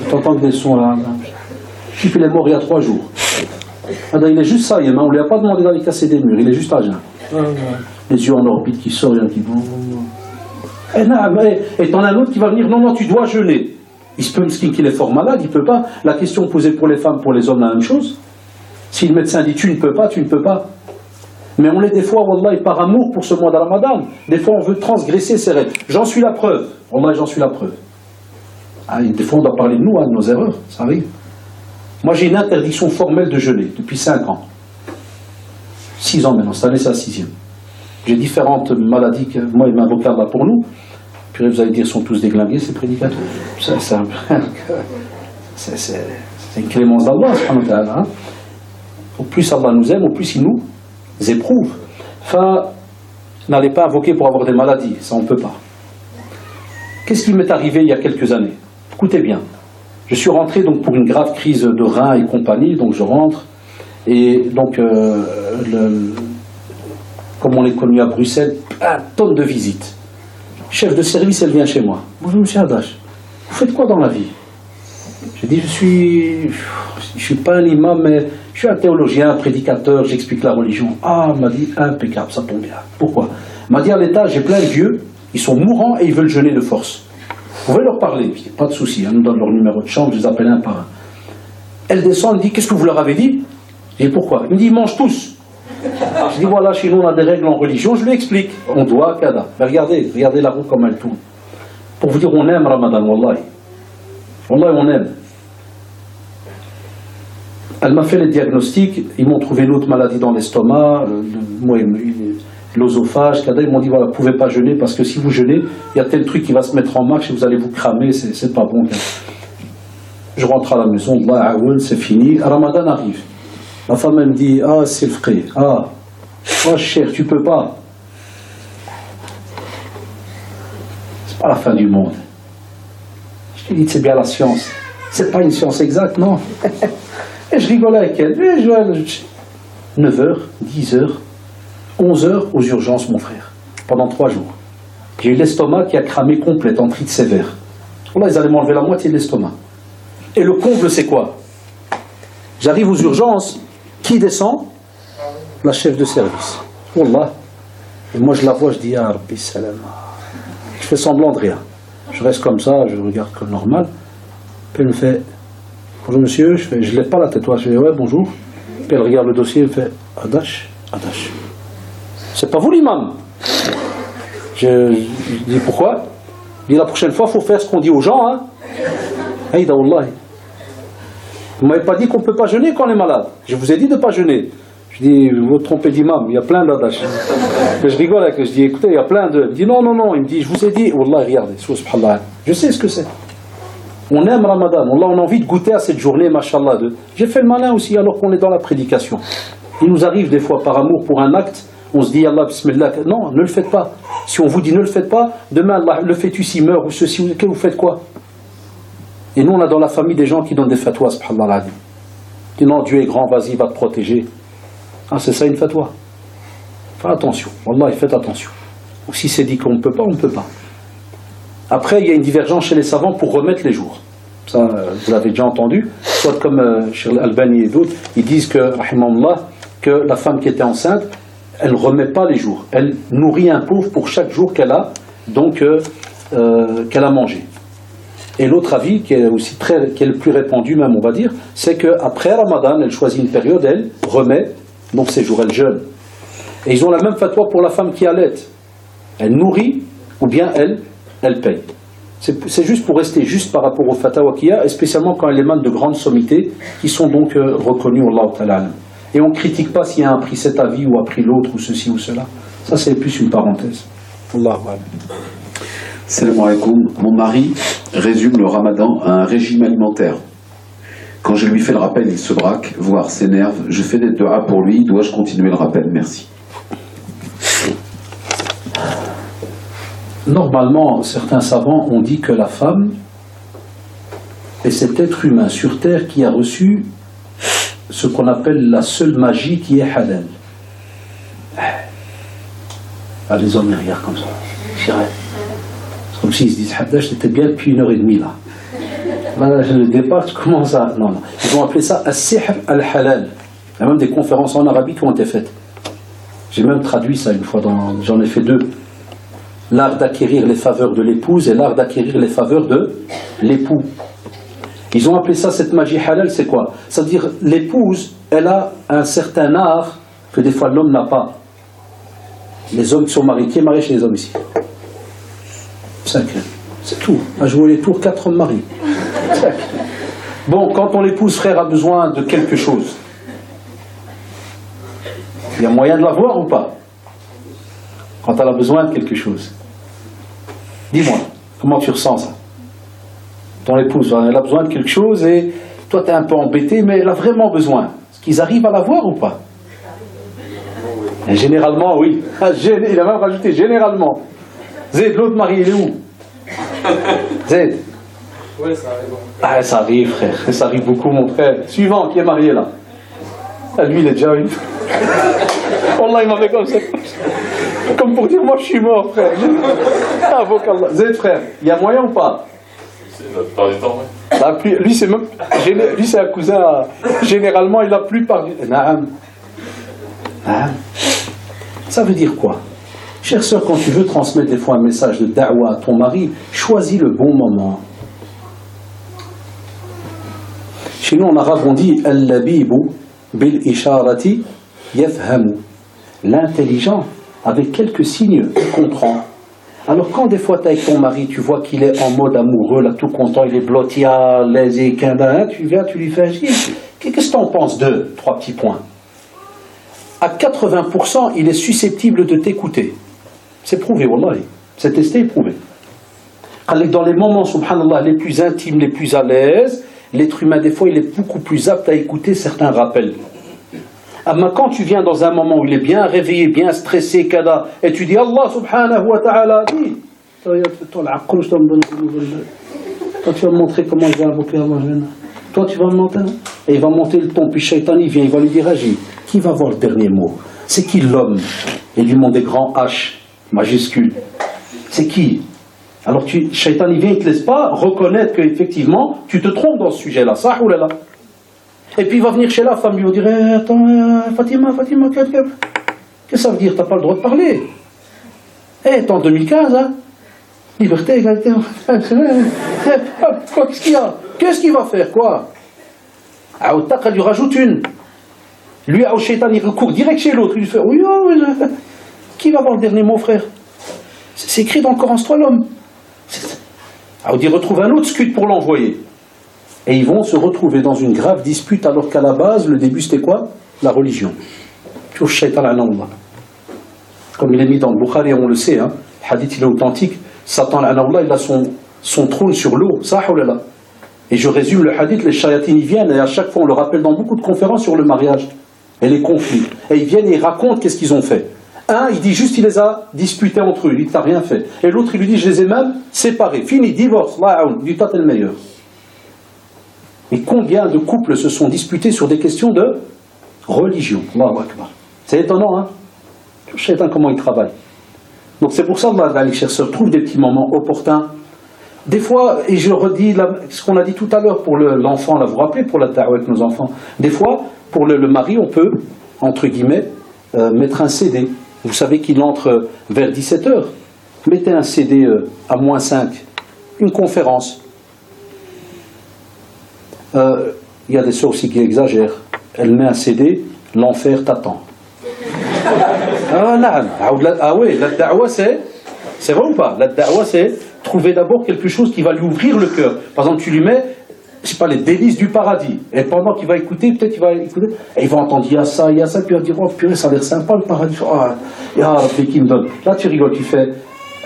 Speaker 2: Tu entends des sons là. Puis il est mort il y a 3 jours. Il est juste ça, on ne lui a pas demandé d'aller casser des murs, il est juste à jeun. Les yeux en orbite qui sortent, qui vont. Et t'en as un autre qui va venir, non, tu dois jeûner. Il se peut qu'il est fort malade, il ne peut pas. La question posée pour les femmes, pour les hommes, la même chose. Si le médecin dit tu ne peux pas, tu ne peux pas. Mais on est des fois, wallah, par amour pour ce mois de Ramadan, des fois on veut transgresser ses règles. J'en suis la preuve. Wallah, j'en suis la preuve. Des fois on doit parler de nous, de nos erreurs, ça arrive. Moi j'ai une interdiction formelle de jeûner depuis 5 ans. 6 ans maintenant, cette année c'est la 6e. J'ai différentes maladies que moi il m'invoque là pour nous. Puis vous allez dire, sont tous déglingués ces prédicateurs. C'est une clémence d'Allah, subhanahu wa ta'ala. Au plus Allah nous aime, au plus il nous éprouve. Enfin, n'allez pas invoquer pour avoir des maladies, ça on ne peut pas. Qu'est-ce qui m'est arrivé il y a quelques années? Écoutez bien. Je suis rentré donc pour une grave crise de rein et compagnie, donc je rentre, Et donc, comme on est connu à Bruxelles, un tonne de visites. Chef de service, elle vient chez moi. Bonjour, monsieur Hadash. Vous faites quoi dans la vie? J'ai dit, je suis pas un imam, mais je suis un théologien, un prédicateur, j'explique la religion. Ah, elle m'a dit, impeccable, ça tombe bien. Pourquoi? Elle m'a dit, à l'état, j'ai plein de vieux, ils sont mourants et ils veulent jeûner de force. Vous pouvez leur parler, pas de souci, elle nous donne leur numéro de chambre, je les appelle un par un. Elle descend, elle dit, qu'est-ce que vous leur avez dit? Je dis, pourquoi? Il me dit, ils mangent tous. Je dis, voilà, chez nous on a des règles en religion, je lui explique. On doit, kada. Mais regardez la roue comme elle tourne. Pour vous dire, on aime Ramadan, wallahi. Wallahi, on aime. Elle m'a fait les diagnostics, ils m'ont trouvé une autre maladie dans l'estomac, l'œsophage, kada. Ils m'ont dit, voilà, vous ne pouvez pas jeûner parce que si vous jeûnez, il y a tel truc qui va se mettre en marche et vous allez vous cramer, c'est pas bon. Kada. Je rentre à la maison, c'est fini, Ramadan arrive. Ma femme, elle me dit, ah, c'est le frère, ah, cher, tu peux pas. C'est pas la fin du monde. Je te dis, c'est bien la science. C'est pas une science exacte, non. Et je rigolais avec elle. 9h, 10h, 11h aux urgences, mon frère, pendant 3 jours. J'ai eu l'estomac qui a cramé complet, en trite sévère. Là, ils allaient m'enlever la moitié de l'estomac. Et le comble, c'est quoi? J'arrive aux urgences. Qui descend? La chef de service. Wallah. Et moi je la vois, je dis, ah, Rabbi salam. Je fais semblant de rien. Je reste comme ça, je regarde comme normal. Puis elle me fait, bonjour monsieur, je ne lève pas la tête. Je fais, ouais, bonjour. Puis elle regarde le dossier, elle me fait, Hadash. C'est pas vous l'imam? Je dis, pourquoi? Je dis, la prochaine fois, il faut faire ce qu'on dit aux gens. Hein. Aïda Wallahi. Vous ne m'avez pas dit qu'on ne peut pas jeûner quand on est malade. Je vous ai dit de ne pas jeûner. Je dis, vous vous trompez d'imam, il y a plein d'adash. Je rigole avec eux, je dis, écoutez, il y a plein de... Il me dit, non, il me dit, je vous ai dit, Wallah, regardez, subhanallah. Je sais ce que c'est. On aime Ramadan, Wallah, on a envie de goûter à cette journée, mashallah. J'ai fait le malin aussi alors qu'on est dans la prédication. Il nous arrive des fois par amour pour un acte, on se dit, Allah, bismillah, non, ne le faites pas. Si on vous dit ne le faites pas, demain, Allah, le fœtus il meurt ou ceci, ou vous faites quoi? Et nous, on a dans la famille des gens qui donnent des fatwas, subhanallah. Qui disent non, Dieu est grand, vas-y, va te protéger. Ah, c'est ça une fatwa. Faites attention, wallah, faites attention. Ou si c'est dit qu'on ne peut pas, on ne peut pas. Après, il y a une divergence chez les savants pour remettre les jours. Ça, vous l'avez déjà entendu. Soit comme chez Al-Albani et d'autres, ils disent que, rahimahullah, que la femme qui était enceinte, elle ne remet pas les jours. Elle nourrit un pauvre pour chaque jour qu'elle a, donc qu'elle a mangé. Et l'autre avis, qui est aussi qui est le plus répandu même, on va dire, c'est qu'après Ramadan, elle choisit une période, elle remet, donc ces jours, elle jeûne. Et ils ont la même fatwa pour la femme qui allait. Elle nourrit, ou bien elle paye. C'est juste pour rester juste par rapport aux fatwas qu'il y a, et spécialement quand elle émane de grandes sommités, qui sont donc reconnues, Allah Ta'ala. Et on ne critique pas s'il y a un pris cet avis, ou a pris l'autre, ou ceci ou cela. Ça, c'est plus une parenthèse. Allah Ta'ala.
Speaker 1: Salam alaikum. Mon mari résume le ramadan à un régime alimentaire. Quand je lui fais le rappel, il se braque, voire s'énerve. Je fais des duas pour lui. Dois-je continuer le rappel? Merci.
Speaker 2: Normalement, certains savants ont dit que la femme est cet être humain sur terre qui a reçu ce qu'on appelle la seule magie qui est halal. Ah, les hommes, ils regardent comme ça. C'est comme s'ils se disent, Hadash, c'était bien depuis 1h30 là. Voilà, le départ, tu commences à... Non. Ils ont appelé ça as-sihr al-halal. Il y a même des conférences en arabique qui ont été faites. J'ai même traduit ça une fois, j'en ai fait 2. L'art d'acquérir les faveurs de l'épouse et l'art d'acquérir les faveurs de l'époux. Ils ont appelé ça, cette magie halal, c'est quoi? C'est-à-dire, l'épouse, elle a un certain art que des fois l'homme n'a pas. Les hommes qui sont mariés, qui est marié chez les hommes ici? 5. C'est tout. À jouer les tours, 4 hommes mariés. 5. Bon, quand ton épouse, frère, a besoin de quelque chose, il y a moyen de l'avoir ou pas? Quand elle a besoin de quelque chose. Dis-moi, comment tu ressens ça? Ton épouse, elle a besoin de quelque chose et toi, tu es un peu embêté, mais elle a vraiment besoin. Est-ce qu'ils arrivent à l'avoir ou pas? Et généralement, oui. Il a même rajouté généralement. Zed, l'autre mari, il est où? Zed.
Speaker 5: Oui, ça arrive.
Speaker 2: Ah, ça arrive, frère. Ça arrive beaucoup, mon frère. Suivant, qui est marié là? Ah, lui, il est déjà une. Wallah, il m'a fait comme ça. Comme pour dire, moi, je suis mort, frère. Ah, faut qu'Allah. Zed, frère, il y a moyen ou pas?
Speaker 3: La plupart du temps, oui.
Speaker 2: La plus, lui, c'est même, lui, c'est un cousin. Généralement, il a plupart du. Naam. Naam. Ça veut dire quoi? Chère sœur, quand tu veux transmettre des fois un message de da'wa à ton mari, choisis le bon moment. Chez nous, en arabe, on dit Al-labibu bil-isharati yafhamu. L'intelligent, avec quelques signes, il comprend. Alors, quand des fois tu es avec ton mari, tu vois qu'il est en mode amoureux, là, tout content, il est blotté à l'aise et câlin, tu viens, tu lui fais agir. Qu'est-ce que tu en penses de 3 petits points? À 80%, il est susceptible de t'écouter. C'est prouvé, wallah. C'est testé et prouvé. Dans les moments, subhanallah, les plus intimes, les plus à l'aise, l'être humain, des fois, il est beaucoup plus apte à écouter certains rappels. Mais quand tu viens dans un moment où il est bien réveillé, bien stressé, kada, et tu dis Allah subhanahu wa ta'ala, dis, toi tu vas me montrer comment je vais invoquer Allah. Toi tu vas me montrer. Et il va monter le ton, puis Shaitan il vient, il va lui dire agis. Qui va avoir le dernier mot? C'est qui l'homme? Et lui montre des grands H majuscules. C'est qui? Alors Shaitan il vient, il ne te laisse pas reconnaître qu'effectivement tu te trompes dans ce sujet-là. Ça ou là là. Et puis il va venir chez la femme, il va dire attends, Fatima, qu'est-ce que ça veut dire? T'as pas le droit de parler. T'es en 2015, hein? Liberté, égalité. Qu'est-ce qu'il y a? Qu'est-ce qu'il va faire, quoi? Ah, au tac, elle lui rajoute une. Lui, au shaitan, il recourt direct chez l'autre. Il lui fait oui, qui va avoir le dernier mot, frère? C'est écrit dans le Coran, c'est toi l'homme. Ah, il retrouve un autre scud pour l'envoyer. Et ils vont se retrouver dans une grave dispute alors qu'à la base, le début c'était quoi? La religion. Toujours shaitan l'anawla. Comme il est mis dans le Bukhari, on le sait, hein, le hadith il est authentique, Satan l'anawla, il a son trône sur l'eau, ça ou là. Et je résume le hadith, les shayatines ils viennent et à chaque fois on le rappelle dans beaucoup de conférences sur le mariage et les conflits. Et ils viennent et ils racontent qu'est-ce qu'ils ont fait. Un, il dit juste il les a disputés entre eux, il dit t'as rien fait. Et l'autre il lui dit je les ai même séparés. Fini, divorce, il dit toi t'es le meilleur. Et combien de couples se sont disputés sur des questions de religion? Allahu Akbar. C'est étonnant, hein? Je sais pas comment ils travaillent. Donc c'est pour ça que les chercheurs trouvent des petits moments opportuns. Des fois, et je redis ce qu'on a dit tout à l'heure pour l'enfant, là, vous vous rappelez, pour la da'wa avec nos enfants, des fois, pour le mari, on peut, entre guillemets, mettre un CD. Vous savez qu'il entre vers 17h. Mettez un CD à -5, une conférence. Il y a des sœurs aussi qui exagèrent. Elle met un CD, l'enfer t'attend. Ah oui, la da'wa c'est vrai ou pas? La da'wa c'est trouver d'abord quelque chose qui va lui ouvrir le cœur. Par exemple, tu lui mets, je sais pas, les délices du paradis. Et pendant qu'il va écouter, peut-être il va écouter, et il va entendre il y a ça, puis il va dire oh purée, ça a l'air sympa le paradis. Ah, qui me donne. Là tu rigoles, tu fais.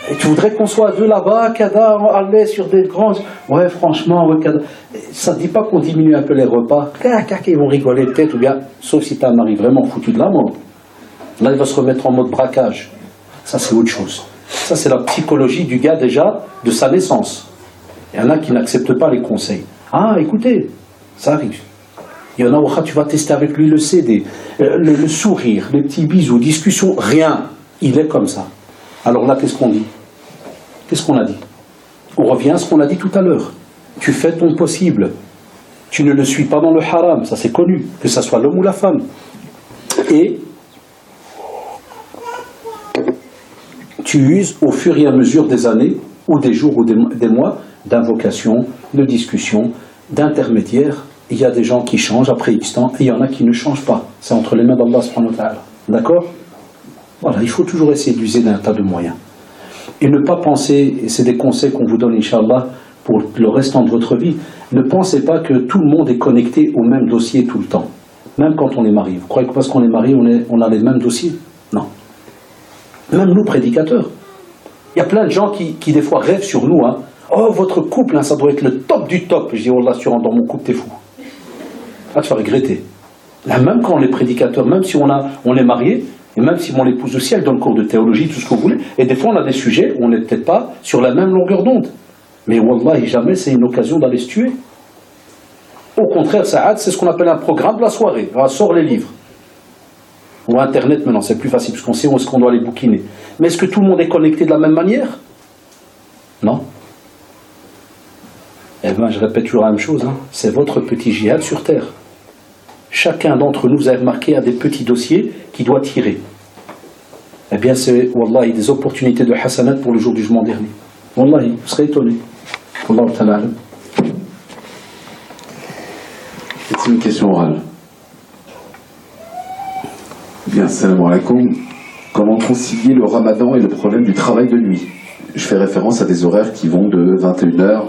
Speaker 2: Et tu voudrais qu'on soit deux là-bas, Kada, aller sur des grands. Ouais, franchement, ouais, Kada. Ça ne dit pas qu'on diminue un peu les repas. Ils vont rigoler peut-être, ou bien, sauf si tu as un mari vraiment foutu de la mort. Là, il va se remettre en mode braquage. Ça, c'est autre chose. Ça, c'est la psychologie du gars déjà de sa naissance. Il y en a qui n'acceptent pas les conseils. Ah, écoutez, ça arrive. Il y en a où tu vas tester avec lui le CD, le sourire, les petits bisous, discussion, rien. Il est comme ça. Alors là, qu'est-ce qu'on dit? Qu'est-ce qu'on a dit? On revient à ce qu'on a dit tout à l'heure. Tu fais ton possible. Tu ne le suis pas dans le haram, ça c'est connu, que ce soit l'homme ou la femme. Et tu uses au fur et à mesure des années, ou des jours, ou des mois, d'invocation, de discussion, d'intermédiaire. Il y a des gens qui changent après X temps, et il y en a qui ne changent pas. C'est entre les mains d'Allah subhanahu wa ta'ala. D'accord? Voilà, il faut toujours essayer d'user d'un tas de moyens. Et ne pas penser, et c'est des conseils qu'on vous donne, Inch'Allah, pour le restant de votre vie, ne pensez pas que tout le monde est connecté au même dossier tout le temps. Même quand on est marié. Vous croyez que parce qu'on est marié, on a les mêmes dossiers? Non. Même nous, prédicateurs. Il y a plein de gens qui des fois rêvent sur nous. Hein. Oh, votre couple, hein, ça doit être le top du top. Je dis, oh là, si tu rentres dans mon couple, t'es fou. Là, tu vas regretter. Là, même quand on est prédicateur, même si on est marié, et même si mon épouse aussi, elle donne cours de théologie, tout ce que vous voulez, et des fois on a des sujets où on n'est peut-être pas sur la même longueur d'onde. Mais wallahi, jamais c'est une occasion d'aller se tuer. Au contraire, Saad, c'est ce qu'on appelle un programme de la soirée. On sort les livres. Ou Internet, maintenant, c'est plus facile, parce qu'on sait où est-ce qu'on doit les bouquiner. Mais est-ce que tout le monde est connecté de la même manière? Non. Eh bien, je répète toujours la même chose, hein. C'est votre petit djihad sur terre. Chacun d'entre nous, vous avez remarqué, a des petits dossiers qu'il doit tirer. Eh bien, c'est, wallahi, des opportunités de hasanat pour le jour du jugement dernier. Wallahi, vous serez étonnés. Wallahu ta'ala.
Speaker 1: C'est une question orale. Bien, salam alaikum. Comment concilier le ramadan et le problème du travail de nuit? Je fais référence à des horaires qui vont de 21h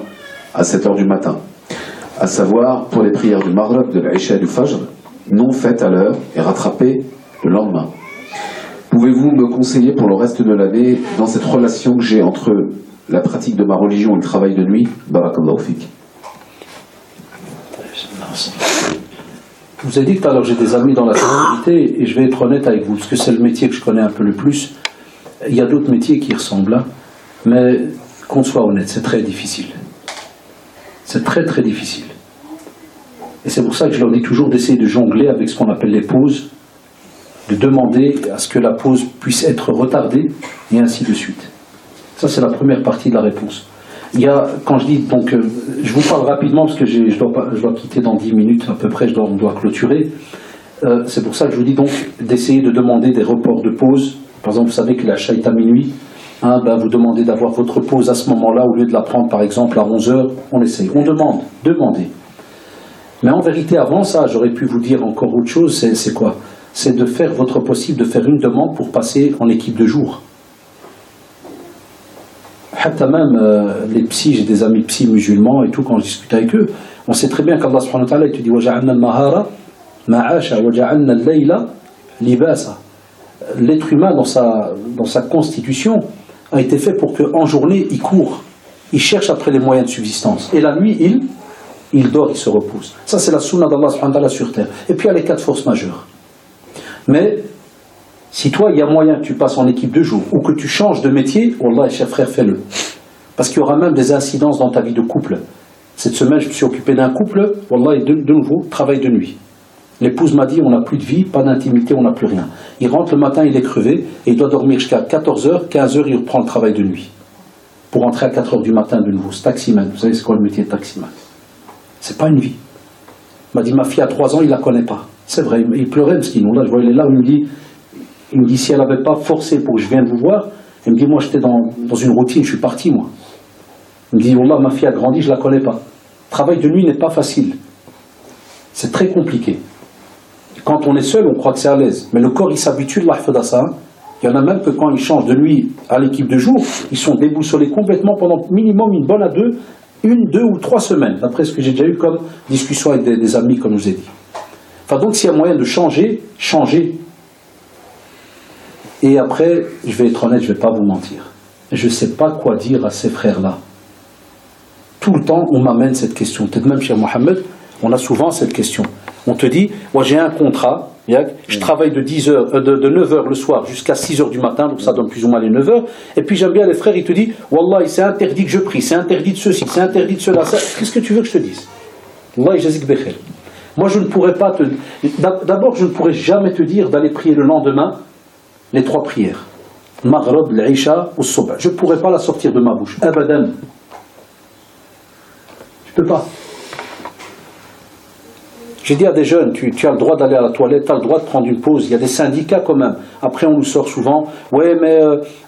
Speaker 1: à 7h du matin. À savoir, pour les prières du Maghrib, de l'Isha et du Fajr, non faites à l'heure et rattrapées le lendemain. Pouvez-vous me conseiller pour le reste de l'année dans cette relation que j'ai entre la pratique de ma religion et le travail de nuit? Barakallahu fik.
Speaker 2: Je vous ai dit que tout à l'heure, j'ai des amis dans la sécurité et je vais être honnête avec vous, parce que c'est le métier que je connais un peu le plus. Il y a d'autres métiers qui ressemblent là, mais qu'on soit honnête, c'est très difficile. C'est très très difficile. Et c'est pour ça que je leur dis toujours d'essayer de jongler avec ce qu'on appelle les pauses, de demander à ce que la pause puisse être retardée, et ainsi de suite. Ça, c'est la première partie de la réponse. Il y a, quand je dis, donc, je vous parle rapidement parce que je dois quitter dans 10 minutes à peu près, on doit clôturer. C'est pour ça que je vous dis donc d'essayer de demander des reports de pause. Par exemple, vous savez que la l'achat est à minuit. Hein, ben, vous demandez d'avoir votre pause à ce moment-là au lieu de la prendre par exemple à 11h. On essaye, on demande, demandez. Mais en vérité, avant ça, j'aurais pu vous dire encore autre chose. C'est quoi? C'est de faire votre possible, de faire une demande pour passer en équipe de jour. Même les psys, j'ai des amis psys musulmans et tout, quand je discute avec eux, on sait très bien qu'Allah subhanahu wa ta'ala, il te dit وَجَعَلْنَا النَّهَارَ مَعَاشًا وَجَعَلْنَا اللَّيْلَ لِبَاسًا. L'être humain, dans sa constitution, a été fait pour qu'en journée, il court, il cherche après les moyens de subsistance. Et la nuit, il dort, il se repose. Ça, c'est la sunna d'Allah subhanahu wa ta'ala sur terre. Et puis, il y a les 4 forces majeures. Mais, si toi, il y a moyen que tu passes en équipe de jour ou que tu changes de métier, wallah, cher frère, fais-le. Parce qu'il y aura même des incidences dans ta vie de couple. Cette semaine, je me suis occupé d'un couple, wallah, et de nouveau, travail de nuit. L'épouse m'a dit, on n'a plus de vie, pas d'intimité, on n'a plus rien. Il rentre le matin, il est crevé, et il doit dormir jusqu'à 14h, 15h, il reprend le travail de nuit. Pour rentrer à 4h du matin de nouveau. C'est taximan. Vous savez, c'est quoi le métier de taximan? C'est pas une vie. Il m'a dit, ma fille a 3 ans, il la connaît pas. C'est vrai, il pleurait, parce qu'il là, je vois, il est là, il me dit, si elle n'avait pas forcé pour que je vienne vous voir, il me dit, moi j'étais dans une routine, je suis parti moi. Il me dit, wallah, ma fille a grandi, je ne la connais pas. Le travail de nuit n'est pas facile. C'est très compliqué. Quand on est seul, on croit que c'est à l'aise. Mais le corps, il s'habitue, à ça. Il y en a même que quand ils changent de nuit à l'équipe de jour, ils sont déboussolés complètement pendant minimum une bonne à 2 ou 3 semaines, d'après ce que j'ai déjà eu comme discussion avec des amis, comme je vous ai dit. Enfin donc, s'il y a moyen de changer, changez. Et après, je vais être honnête, je ne vais pas vous mentir. Je ne sais pas quoi dire à ces frères-là. Tout le temps, on m'amène cette question. Peut-être même chez Mohamed, on a souvent cette question. On te dit, moi j'ai un contrat, je travaille de 9h le soir jusqu'à 6h du matin, donc ça donne plus ou moins les 9h. Et puis j'aime bien les frères, ils te disent, Wallah, c'est interdit que je prie, c'est interdit de ceci, c'est interdit de cela. Qu'est-ce que tu veux que je te dise? Wallah, jazik bekhel. Moi je ne pourrais pas te... D'abord, je ne pourrais jamais te dire d'aller prier le lendemain les 3 prières. Maghrib, l'Isha ou Subh. Je ne pourrais pas la sortir de ma bouche. Abadan. Je ne peux pas. J'ai dit à des jeunes, tu as le droit d'aller à la toilette, tu as le droit de prendre une pause. Il y a des syndicats quand même. Après, on nous sort souvent, ouais, mais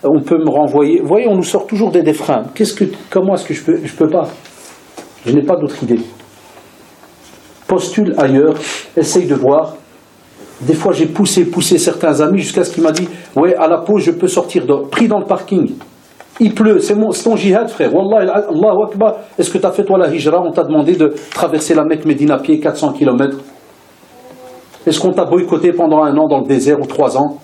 Speaker 2: on peut me renvoyer. Vous voyez, on nous sort toujours des freins. Comment est-ce que je peux pas? Je n'ai pas d'autre idée. Postule ailleurs, essaye de voir. Des fois, j'ai poussé certains amis jusqu'à ce qu'il m'a dit, ouais, à la pause, je peux sortir pris dans le parking. Il pleut, c'est ton jihad, frère. Wallah, Allahu Akbar. Est-ce que tu as fait toi la hijra? On t'a demandé de traverser la Mecque-Médine à pied, 400 km. Est-ce qu'on t'a boycotté pendant 1 an dans le désert ou 3 ans?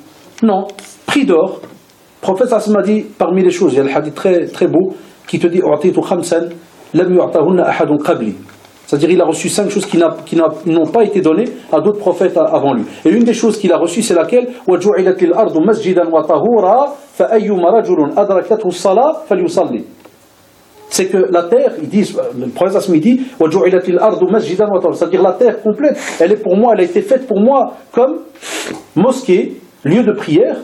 Speaker 2: Non. Pris d'or. Le prophète Hassan m'a dit, parmi les choses, il y a le hadith très, très beau, qui te dit, U'titu khamsan, lam yu'tahunna ahadun qabli. C'est-à-dire il a reçu 5 choses qui n'ont pas été données à d'autres prophètes avant lui. Et l'une des choses qu'il a reçues, c'est laquelle? وَجُعِلَتِ الْأَرْضُ مَسْجِدًا وَطَهُورًا فَأَيُّمَا رَجُلٌ أَدْرَكَتْهُ الصَّلَاةُ فَلْيُصَلِّ. C'est que la terre, ils disent, le prophète Asmi dit, وَجُعِلَتِ الْأَرْضُ مَسْجِدًا وَطَهُورًا. C'est-à-dire la terre complète, elle est pour moi, elle a été faite pour moi comme mosquée lieu de prière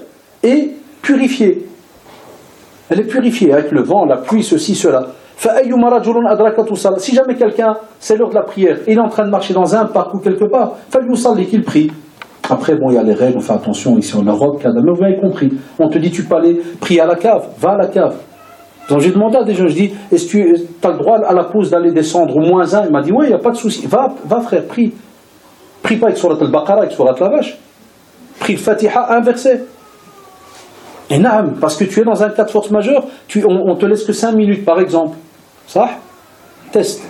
Speaker 2: est purifié. Elle est purifiée avec le vent, la pluie, ceci, cela. Si jamais quelqu'un, c'est l'heure de la prière, il est en train de marcher dans un parc ou quelque part, qu'il prie. Après, bon, il y a les règles, on fait attention ici en Europe, mais vous avez compris. On te dit, tu peux aller prier à la cave, va à la cave. Donc j'ai demandé à des gens, je dis, est-ce que tu as le droit à la pause d'aller descendre au -1? Il m'a dit, oui, il n'y a pas de souci. Va frère, prie. Prie pas avec Surat al-Baqarah, avec Surat la vache. Prie le Fatiha, un verset. Et naam, parce que tu es dans un cas de force majeure, on te laisse que 5 minutes par exemple. Ça, teste.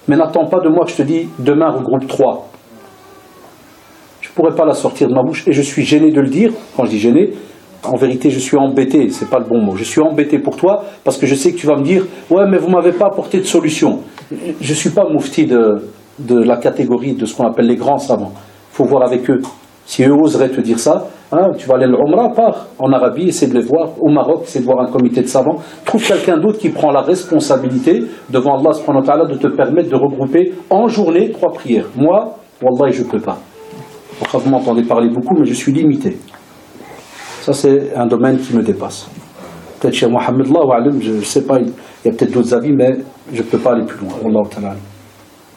Speaker 2: Mais n'attends pas de moi que je te dis, demain regroupe 3. Je ne pourrais pas la sortir de ma bouche et je suis gêné de le dire. Quand je dis gêné, en vérité je suis embêté, c'est pas le bon mot. Je suis embêté pour toi parce que je sais que tu vas me dire, ouais mais vous m'avez pas apporté de solution. Je ne suis pas moufti de la catégorie de ce qu'on appelle les grands savants. Il faut voir avec eux. Si eux oseraient te dire ça, hein, tu vas aller à l'Umrah, pars en Arabie, essaie de les voir, au Maroc, essaie de voir un comité de savants, trouve quelqu'un d'autre qui prend la responsabilité devant Allah subhanahu wa ta'ala de te permettre de regrouper en journée 3 prières. Moi, wallahi, je ne peux pas. Enfin, vous m'entendez parler beaucoup, mais je suis limité. Ça, c'est un domaine qui me dépasse. Peut-être chez Mohamed, je ne sais pas, il y a peut-être d'autres avis, mais je ne peux pas aller plus loin. Wallahu ta'ala.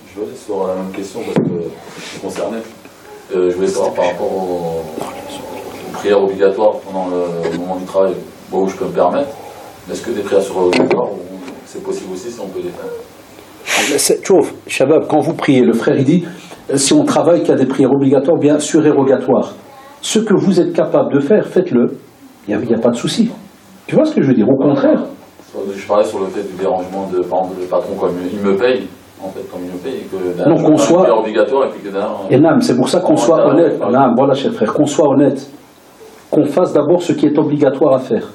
Speaker 4: Je voulais sur la même question parce que je suis concerné. Je voulais savoir par rapport aux prières obligatoires pendant le moment du travail, bon, où je peux me permettre. Est-ce que des prières surérogatoires, c'est possible aussi si on peut les faire?
Speaker 2: Tchouf, Shabab, quand vous priez, le frère il dit, si on travaille qu'il y a des prières obligatoires, bien surérogatoires. Ce que vous êtes capable de faire, faites-le. Il n'y a pas de souci. Tu vois ce que je veux dire? Au contraire.
Speaker 4: Je parlais sur le fait du dérangement de, par exemple, le patron, comme il me paye. En fait, comme il me paye, que
Speaker 2: donc qu'on soit
Speaker 4: obligatoire et puis que derrière,
Speaker 2: et nam, c'est pour ça qu'on soit honnête. Nam, voilà, cher frère, qu'on soit honnête, qu'on fasse d'abord ce qui est obligatoire à faire.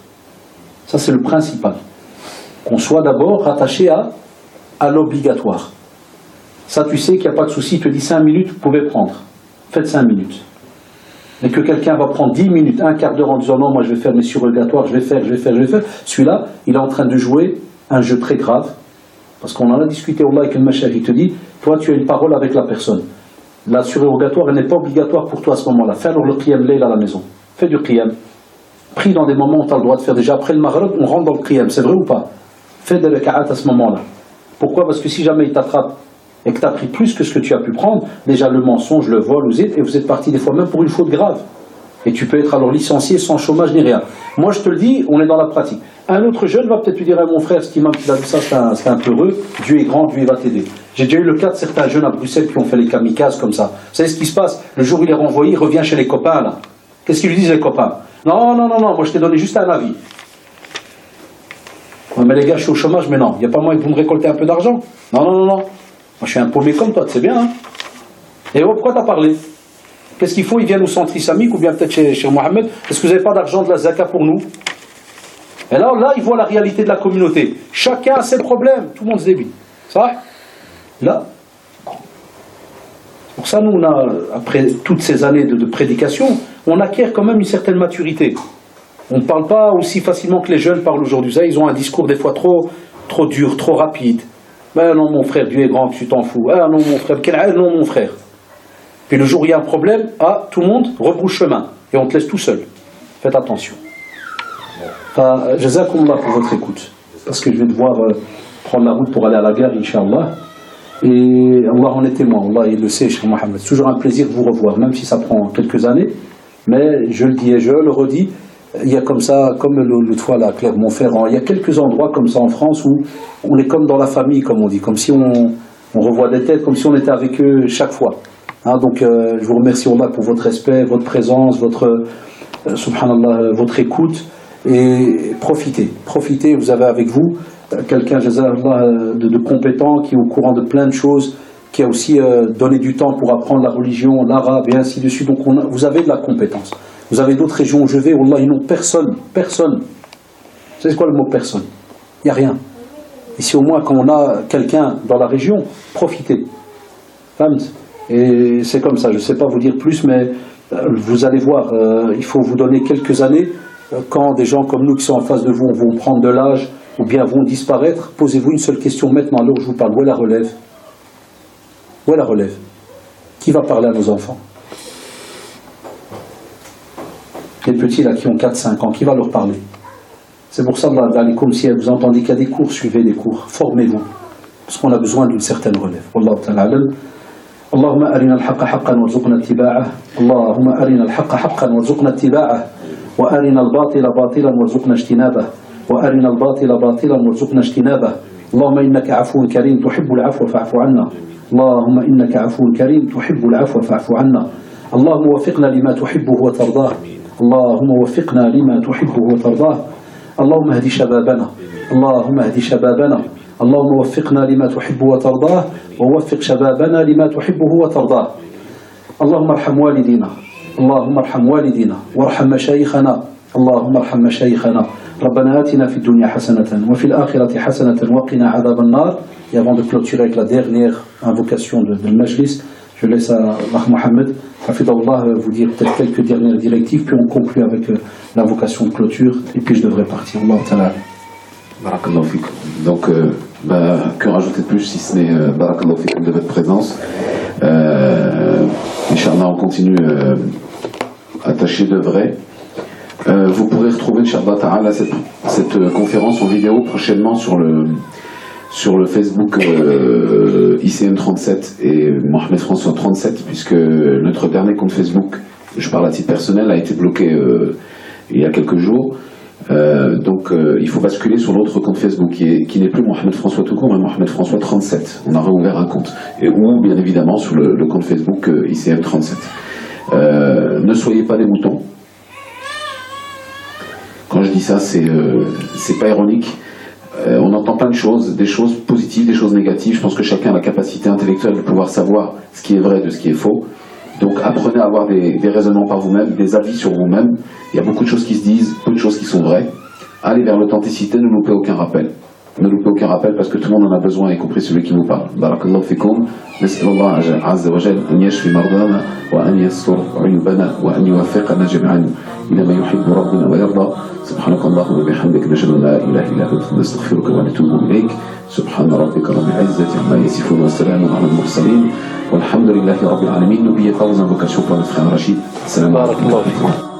Speaker 2: Ça, c'est le principal. Qu'on soit d'abord rattaché à l'obligatoire. Ça, tu sais qu'il n'y a pas de souci. Il te dit 5 minutes, vous pouvez prendre. Faites 5 minutes. Mais que quelqu'un va prendre 10 minutes, un quart d'heure en disant non, moi je vais faire mes surrogatoires, je vais faire. Celui-là, il est en train de jouer un jeu très grave. Parce qu'on en a discuté, Allah, avec le Machar, il te dit, toi tu as une parole avec la personne. La surérogatoire, elle n'est pas obligatoire pour toi à ce moment-là. Fais alors le qiyam layl à la maison. Fais du qiyam. Prie dans des moments où tu as le droit de faire déjà. Après le maghrib, on rentre dans le qiyam. C'est vrai ou pas? Fais des raka'at à ce moment-là. Pourquoi? Parce que si jamais il t'attrape et que tu as pris plus que ce que tu as pu prendre, déjà le mensonge, le vol, et vous êtes parti des fois même pour une faute grave. Et tu peux être alors licencié sans chômage ni rien. Moi je te le dis, on est dans la pratique. Un autre jeune va peut-être lui dire à mon frère, cet imam qui a dit ça, c'est un peu heureux, Dieu est grand, Dieu va t'aider. J'ai déjà eu le cas de certains jeunes à Bruxelles qui ont fait les kamikazes comme ça. Vous savez ce qui se passe? Le jour où il est renvoyé, il revient chez les copains là. Qu'est-ce qu'ils lui disent les copains? Non, moi je t'ai donné juste un avis. Ouais, mais les gars, je suis au chômage, mais non, il n'y a pas moyen que vous me récoltez un peu d'argent? Non. Moi je suis un paumé comme toi, c'est bien, hein? Et oh, pourquoi t'as parlé? Qu'est-ce qu'il faut? Ils viennent au centre islamique ou bien peut-être chez Mohamed. Est-ce que vous n'avez pas d'argent de la zaka pour nous? Et là, ils voient la réalité de la communauté. Chacun a ses problèmes. Tout le monde se débite. Ça? Là. Pour ça, nous, après toutes ces années de prédication, on acquiert quand même une certaine maturité. On ne parle pas aussi facilement que les jeunes parlent aujourd'hui. Ça, ils ont un discours des fois trop dur, trop rapide. Ben non, mon frère, Dieu est grand, tu t'en fous. Ah non, mon frère, non, mon frère. Puis le jour où il y a un problème, tout le monde rebrousse chemin. Et on te laisse tout seul. Faites attention. Jazakumullah pour votre écoute. Parce que je vais devoir prendre la route pour aller à la gare, Inch'Allah. Et Allah en est témoin. Allah, il le sait, Cheikh Mohamed. C'est toujours un plaisir de vous revoir, même si ça prend quelques années. Mais je le dis et je le redis, il y a comme ça, comme l'autre fois là, Clermont-Ferrand, il y a quelques endroits comme ça en France où on est comme dans la famille, comme on dit. Comme si on revoit des têtes, comme si on était avec eux chaque fois. Donc je vous remercie Allah pour votre respect, votre présence, subhanallah, votre écoute, et profitez, vous avez avec vous quelqu'un de compétent qui est au courant de plein de choses, qui a aussi donné du temps pour apprendre la religion, l'arabe et ainsi de suite. Donc vous avez de la compétence. Vous avez d'autres régions où je vais, wallah, ils n'ont personne. Vous savez quoi le mot personne? Il n'y a rien. Ici au moins quand on a quelqu'un dans la région, profitez. Et c'est comme ça, je ne sais pas vous dire plus, mais vous allez voir, il faut vous donner quelques années, quand des gens comme nous qui sont en face de vous vont prendre de l'âge, ou bien vont disparaître, posez-vous une seule question maintenant, alors je vous parle, où est la relève? Où est la relève? Qui va parler à nos enfants? Les petits là qui ont 4-5 ans, qui va leur parler? C'est pour ça, Allah alikum, si vous entendez qu'il y a des cours, suivez les cours, formez-vous. Parce qu'on a besoin d'une certaine relève. Wallahu ta'ala alam. اللهم أرنا الحق حقا وارزقنا اتباعه اللهم أرنا الحق حقا وارزقنا اتباعه وأرنا الباطل باطلا وارزقنا اجتنابه وأرنا الباطل باطلا وارزقنا اجتنابه اللهم إنك عفو كريم تحب العفو فاعف عنا اللهم إنك عفو كريم تحب العفو فاعف عنا اللهم وفقنا لما تحبه وترضاه اللهم وفقنا لما تحبه وترضاه اللهم اهد شبابنا اللهم اهد شبابنا اللهم وفقنا لما تحب وترضاه ووفق شبابنا لما تحبه وترضاه اللهم ارحم والدينا اللهم ارحم والدينا وارحم مشايخنا اللهم ارحم مشايخنا ربنا آتنا في الدنيا حسنة وفي الآخرة حسنة وقنا عذاب النار. Et avant de clôturer avec la dernière invocation de Majlis, je laisse à Mohamed Hafidallah vous dire peut-être quelques dernières directives, puis on conclut avec l'invocation de clôture, et puis je devrais partir. Allah ta'ala.
Speaker 1: Barakallahu fikum. Donc, que rajouter de plus si ce n'est Barakallahu fikum de votre présence. Inch'Allah, on continue attaché de vrai. Vous pourrez retrouver, Inch'Allah ta'ala, cette conférence en vidéo prochainement sur le Facebook ICM37 et Mohamed François 37, puisque notre dernier compte Facebook, je parle à titre personnel, a été bloqué il y a quelques jours. Donc il faut basculer sur l'autre compte Facebook qui n'est plus Mohamed François tout court, mais Mohamed François 37. On a réouvert un compte. Ou bien évidemment sur le compte Facebook ICM37. Ne soyez pas des moutons. Quand je dis ça, c'est pas ironique. On entend plein de choses, des choses positives, des choses négatives. Je pense que chacun a la capacité intellectuelle de pouvoir savoir ce qui est vrai de ce qui est faux. Donc apprenez à avoir des raisonnements par vous-même, des avis sur vous-même. Il y a beaucoup de choses qui se disent, peu de choses qui sont vraies. Allez vers l'authenticité, ne loupez aucun rappel. Ne loupez aucun rappel parce que tout le monde en a besoin, y compris celui qui vous parle. Barakallahu fikum. Nas'alullah azza wa jal an yashfi mardana wa an yassur uyubana wa an yuwaffiqana jami'an ila ma yuhibbu rabbuna wa yarda. Subhanakallahumma wa bihamdika nashhadu an la ilaha illa anta nastaghfiruka wa natubu ilayk. Subhana rabbika rabbil izzati amma yasifun wa salamun ala al-mursalin. Walhamdulillahi rabbil alamin. N'oubliez pas vos invocations pour notre frère Rachid. Salam alaikum.